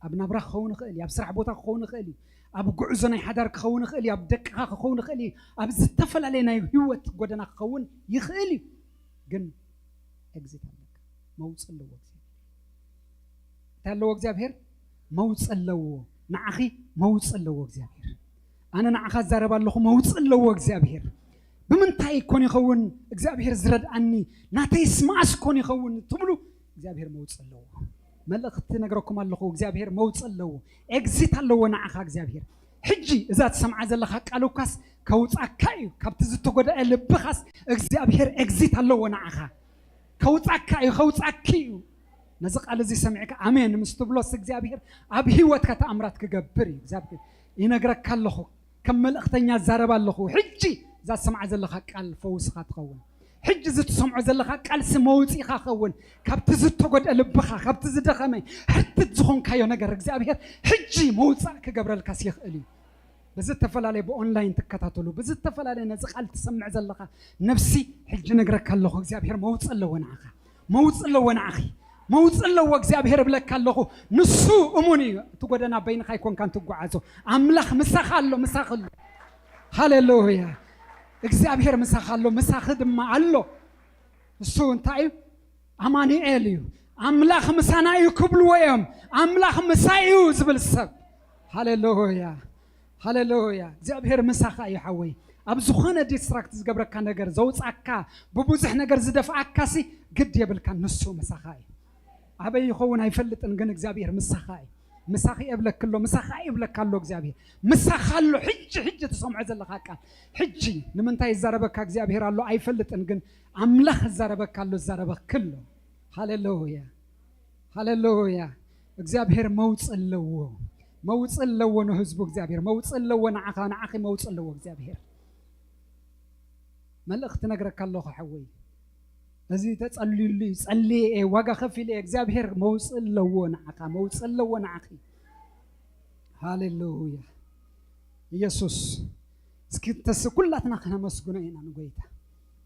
ኣብ ናብራ ክኸውን ይኽእል እዩ ኣብ ስራሕ ቦታ ክኸውን ይኽእል እዩ ኣብ ጉዕዞ ናይ ሓዳር ክኸውን ይኽእል እዩ ኣብ ደቅኻ ክኸውን ይኽእል እዩ ኣብ ዝተፈላለየ ናይ ህይወት ጎደና ክኸውን ይኽእል እዩ ግን ኤግዚት ኣለካ መውፅእ ኣለዎ እንታይ ኣለዎ እግዚአብሔር መውፅእ ኣለዎ ንዓኺ መውፅእ ኣለዎ እግዚአብሔር ኣነ ንዓኻ ዛረብ ኣለኹ መውፅእ ኣለዎ እግዚአብሔር ብምንታይ ኮን ይኸውን እግዚአብሔር ዝረድኣኒ ናተይ ስማዓስ ኮን ይኸውን ትብሉ እግዚአብሔር መውፅእ ኣለዎ መልእኽቲ ነግረኩም ኣለኹ እግዚአብሔር መውፅእ ኣለዎ ኤግዚት ኣለዎ ንዓኻ እግዚአብሔር ሕጂ እዛ ትሰምዓ ዘለኻ ቃልካስ ከውፃካ እዩ ካብቲ ዝተጎደአ ልብኻስ እግዚአብሔር ኤግዚት ኣለዎ ንዓኻ ከውፃካ እዩ ከውፃኪ እዩ ነዚ ቃል እዚ ሰሚዕካ ኣሜን ምስ ትብሎስ እግዚአብሔር ኣብ ህይወትካ ተኣምራት ክገብር እዩ እግዚአብሔር ይነግረካ ኣለኹ ከም መልእኽተኛ ዛረብ ኣለኹ ሕጂ እዛ ትሰምዓ ዘለኻ ቃል ፈውስኻ ትኸውን ሕጂ ዝትሰምዖ ዘለኻ ቃልሲ መውፂኢኻ ክኸውን ካብቲ ዝተጎድአ ልብኻ ካብቲ ዝደኸመ ሕትት ዝኾንካዮ ነገር እግዚአብሔር ሕጂ መውፃእ ክገብረልካስ ይኽእል እዩ ብዝተፈላለየ ብኦንላይን ትከታተሉ ብዝተፈላለየ ነዚ ቃል ትሰምዕ ዘለኻ ነፍሲ ሕጂ ነግረካ ኣለኹ እግዚአብሔር መውፅእ ኣለዎ ንዓኻ መውፅእ ኣለዎ ንዓኺ መውፅእ ኣለዎ እግዚአብሔር ብለካ ኣለኹ ንሱ እሙን እዩ እቲ ጎደና በይንኻ ይኮንካ እንትጓዓዞ ኣምላኽ ምሳኻ ኣሎ ምሳኽ ኣሎ ሃሌሉያ እግዚአብሔር ምሳኻ ኣሎ ምሳኽ ድማ ኣሎ እሱ እንታይ እዩ ኣማኑኤል እዩ ኣምላኽ ምሳና እዩ ክብልዎ እዮም ኣምላኽ ምሳ እዩ ዝብል ሰብ ሃሌሉያ ሃሌሉያ እግዚአብሔር ምሳኻ እዩ ሓወይ ኣብ ዝኾነ ዲስትራክት ዝገብረካ ነገር ዘውፃካ ብብዙሕ ነገር ዝደፍኣካሲ ግድ የብልካ ንሱ ምሳኻ እዩ ኣበይ ይኸውን ኣይፈልጥን ግን እግዚአብሔር ምሳኻ እዩ ምሳኺ የብለክሎ ምሳኻ ይብለካ ኣሎ እግዚአብሔር ምሳኻ ኣሎ ሕጂ ትሰምዖ ዘለኻ ቃል ሕጂ ንምንታይ ይዛረበካ እግዚአብሔር ኣሎ ኣይፈልጥን ግን ኣምላኽ ይዛረበካ ኣሎ ይዛረበክሎ ሃሌሉያ ሃሌሉያ እግዚአብሔር መውፅእ ኣለዎ ንህዝቡ እግዚአብሔር መውፅእ ኣለዎ ንዓኺ መውፅእ ኣለዎ እግዚአብሔር መልእኽቲ ነግረካ ኣለኹ ሓወይ እዚ ተጸልዩሉ ጸልየ ዋጋ ከፊል እግዚአብሔር መውፅእ ኣለዎ ንዓኻ መውፅእ ኣለዎ ንዓኺ ሃሌሉያ ኢየሱስ እስኪ ተስ ኩላትና ክነመስግኖ ኢና ንጎይታ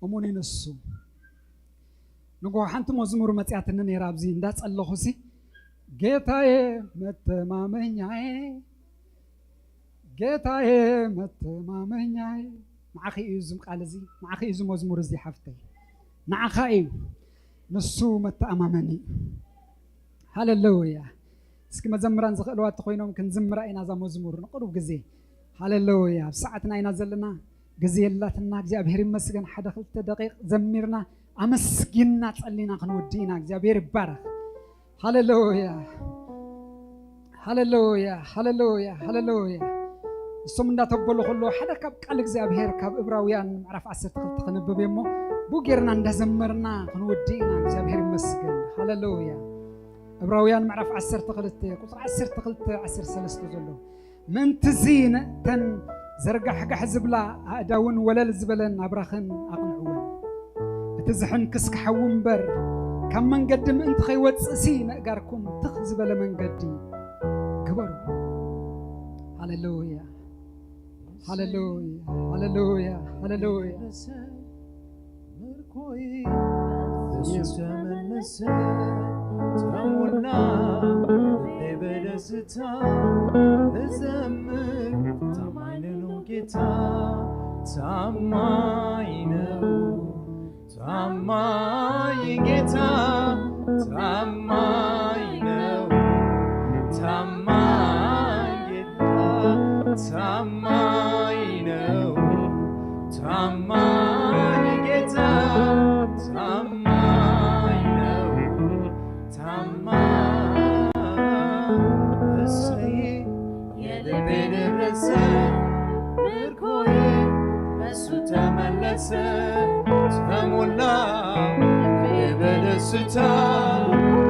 እሙን ንሱ ንጎ ሓንቲ መዝሙር መጽያትኒ ነይራ ኣብዚ እንዳጸለኹሲ ጌታዬ መተማመኛዬ ንዓኺ እዩ ዝም ቃል እዚ ንዓኺ እዩ መዝሙር እዚ ሓፍተይ ንዓኻ እዩ ንሱ መተኣማመኒ ሃሌሉያ እስኪ መዘምራን ዝኽእልዋ ኮይኖም ክንዝምራ ኢና ዛ መዝሙር ንቅሩብ ግዜ ሃሌሉያ ብሰዓትና ኢና ዘለና ግዜ የላትና እግዚአብሔር ይመስገን ሓደ ክልተ ደቂቕ ዘሚርና ኣመስጊና ጸሊና ክንወዲ ኢና እግዚአብሔር ይባረኽ ሃሌሉያ ሃሌሉያ ሃሌሉያ ሃሌሉያ እሶም እንዳተበሉ ከሎ ሓደ ካብ ቃል እግዚአብሔር ካብ ዕብራውያን ምዕራፍ 12 ክንብብ እሞ ቡጌርና እንደዘመርና ክንወዲ ኢና እግዚአብሔር ይመስገን ሃሌሉያ ዕብራውያን ምዕራፍ 12 ቁጥር 12 13 ዘሎ ምንትዚ ነተን ዘርጋሕጋሕ ዝብላ ኣእዳውን ወለል ዝበለን ኣብራኽን ኣቕንዕወን እቲ ዝሕንክስ ክሓዊ እምበር ካብ መንገዲ ምእንቲ ከይወፅእሲ ነእጋርኩም ትኽ ዝበለ መንገዲ ክበሩ። ሃሌሉያ ሃሌሉያ ሃሌሉያ ሃሌሉያ ምርኮዬ በሱ ተመለሰ ተሞላ ልቤ በደስታ ልዘምር ታማኝ ነው ጌታ ታማኝ ነው ታማኝ ጌታ ታማኝ ነው ታማኝ ጌታ ታማኝ ነው ታማኝ ጌታ ታማኝ ነው ታማኝ እሰይ የልቤ ደረሰ ምርኮዬ በሱ ተመለሰ ተሞላ ልቤ በደስታ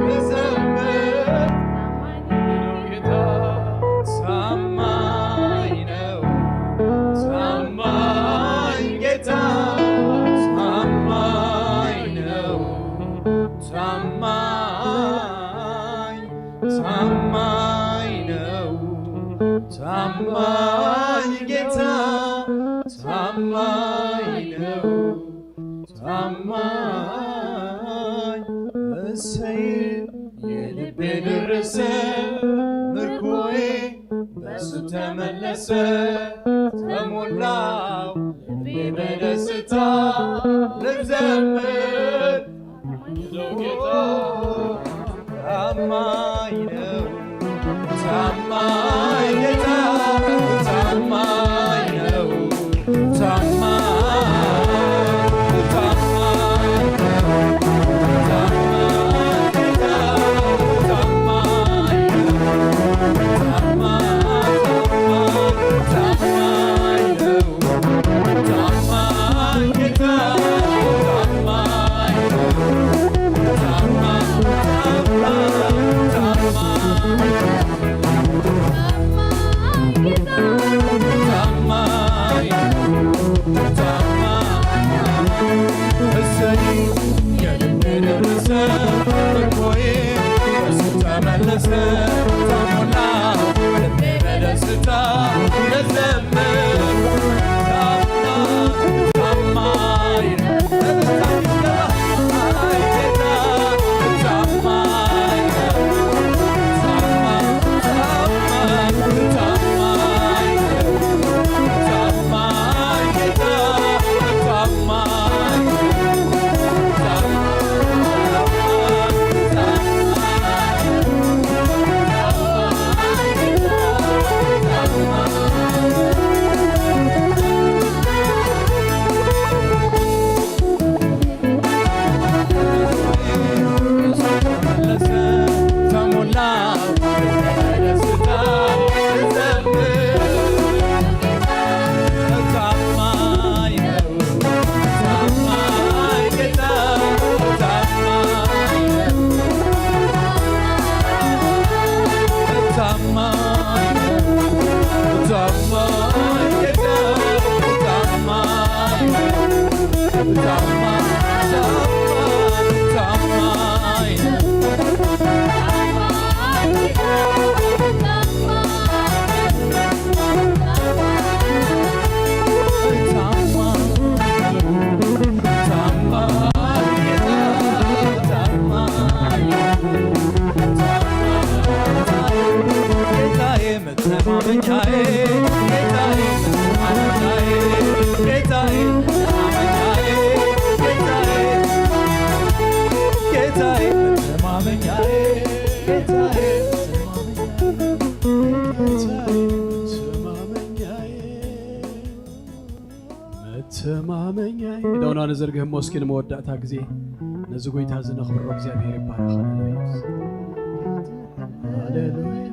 ልዘምር ነው ጌታ ታማኝ ነው ታማኝ ጌታ ታማኝ ነው ታማኝ ታማኝ ነው ታማኝ ጌታ ታማኝ ነው ታማኝ እሰይ የልቤ ደረሰ ምርኮዬ በሱ ተመለሰ ተሞላው ልቤ በደስታ ልዘምር ነው ጌታ ታማኝ ነው ታማኝ ጌታ ታማኝ ነው መተማመኛዬ ደውና ነዘርግህ ሞስኪን መወዳእታ ጊዜ ነዝጎይታ ዝነኽብሮ እግዚአብሔር ይባረክ ሃሌሉያ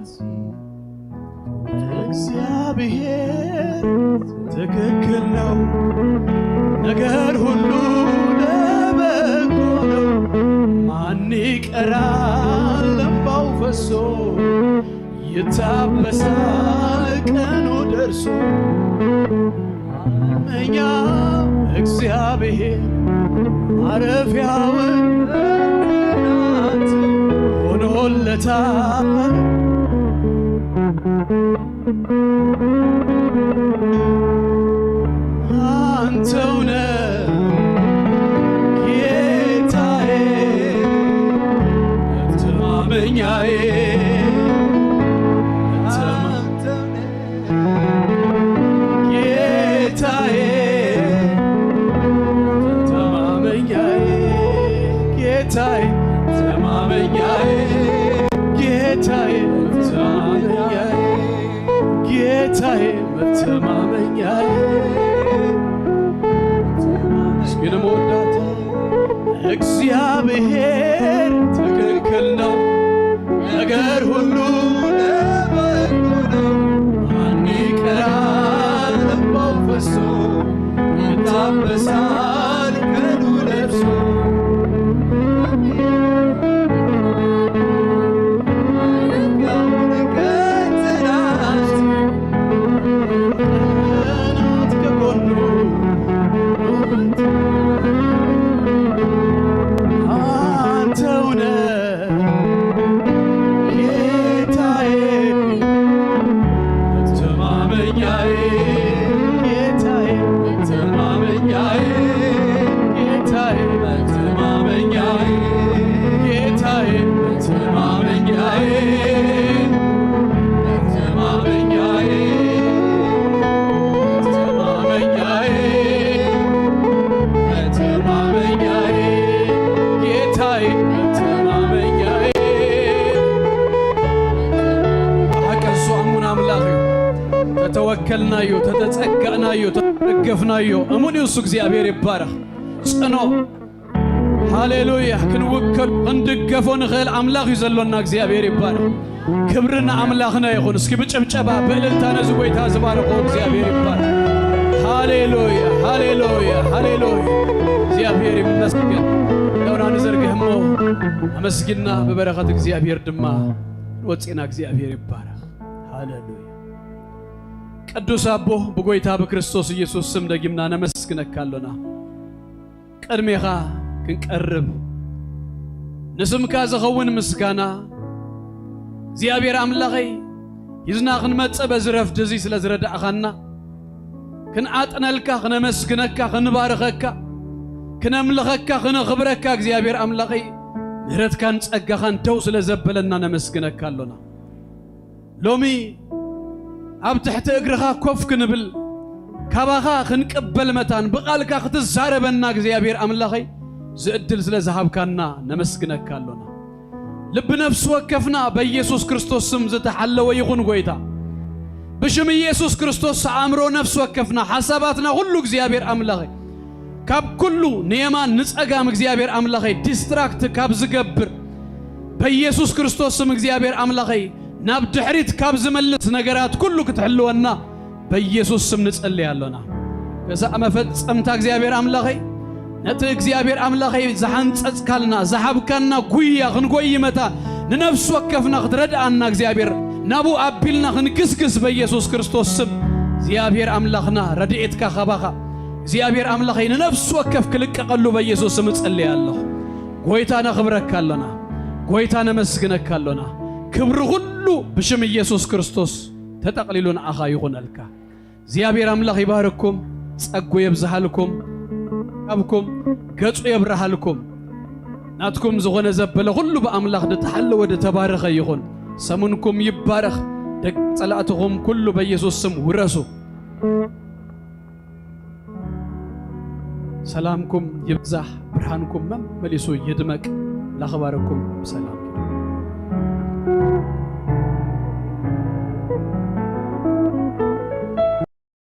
እግዚአብሔር ትክክል ነው ነገር ሁሉ ለበጎ ነው ማን ይቀራል እንባው ፈሶ ይታበሳል ቀኑ ደርሶ እኛ እግዚአብሔር ማረፊያውን ሆኖለታል አንተውነ ጌታዬ መተማመኛዬ ጌታዬ መተማመኛዬ ጌታዬ መተማመኛዬ ጌታዬ መተማመኛዬ ጌታዬ መተማመኛዬ ምስኪን መወዳት እግዚአብሔር ትክክል ነው ነገር ሁሉ ለበጎ ነው ማን ይቀራል እንባው ፈሶ ይታበሳል ቀኑ ለብሶ ተተወከልናዮ ተተጸጋናዮ ተደገፍናዮ እሙን ኢየሱስ እግዚአብሔር ይባረክ ጽኖ ሃሌሉያ ክንውከል እንድገፎ ንኽእል አምላኽ ይዘሎና እግዚአብሔር ይባረክ ክብርና አምላኽና ይኹን እስኪ ብጭብጨባ በእልልታ ነዚ ጎይታ ዝባረኮ እግዚአብሔር ይባረክ ሃሌሉያ ሃሌሉያ ሃሌሉያ እግዚአብሔር ይመስገን ደውና ንዘርግህሞ አመስግና በበረከት እግዚአብሔር ድማ ወጽና እግዚአብሔር ይባረክ ሃሌሉያ ቅዱስ አቦ በጎይታ በክርስቶስ ኢየሱስ ስም ደግምና ነመስግነካለና ቀድሜኻ ክንቀርብ ንስምካ ዝኸውን ምስጋና እግዚአብሔር አምላኸይ ይዝና ክንመጽእ በዝረፍት እዚ ስለ ዝረዳእኻና ክንዓጥነልካ ክነመስግነካ ክንባርከካ ክነምልኸካ ክነኽብረካ እግዚአብሔር አምላኸይ ምህረትካን ጸጋኻን ደው ስለ ዘበለና ነመስግነካለና ሎሚ ኣብ ትሕቲ እግርኻ ኮፍ ክንብል ካባኻ ክንቅበል መታን ብቓልካ ክትዛረበና እግዚአብሔር አምላኸይ ዝእድል ስለ ዝሃብካና ነመስግነካለና ልብ ነፍስ ወከፍና በኢየሱስ ክርስቶስ ስም ዝተሐለወ ይኹን ጎይታ በሽም ኢየሱስ ክርስቶስ አእምሮ ነፍስ ወከፍና ሐሳባትና ሁሉ እግዚአብሔር አምላኸይ ካብ ኩሉ ንየማን ንጸጋም እግዚአብሔር አምላኸይ ዲስትራክት ካብ ዝገብር በኢየሱስ ክርስቶስ ስም እግዚአብሔር አምላኸይ ናብ ድሕሪት ካብ ዝመልስ ነገራት ኩሉ ክትሕልወና በኢየሱስ ስም ንጸልያለና ከዛ መፈጸምታ እግዚአብሔር አምላኸይ ነቲ እግዚአብሔር አምላኸይ ዝሓንጸጽካልና ዝሓብካና ጉያ ክንጎይ መታ ንነፍስ ወከፍና ክትረዳአና እግዚአብሔር ናቡ አቢልና ክንግስግስ በኢየሱስ ክርስቶስ ስም እግዚአብሔር አምላኽና ረድኤትካ ኸባኻ እግዚአብሔር አምላኸይ ንነፍስ ወከፍ ክልቀቀሉ በኢየሱስ ስም ጸልያለሁ ጎይታ ነኽብረካለና ጎይታ ነመስግነካለና ክብር ሁሉ በሽም ኢየሱስ ክርስቶስ ተጠቅሊሉን አኻ ይኹነልካ እግዚአብሔር አምላኽ ይባርኩም ጸጉ ይብዛሃልኩም አብኩም ገጹ ይብራሃልኩም ናትኩም ዝኾነ ዘበለ ሁሉ በአምላኽ ተሐለወ ተባረኸ ይኹን ሰሙንኩም ይባረኽ ደግ ጸላእትኩም ኩሉ በኢየሱስ ስም ውረሱ ሰላምኩም ይብዛህ ብርሃንኩም መመሊሱ ይድመቅ ለኸባረኩም ሰላም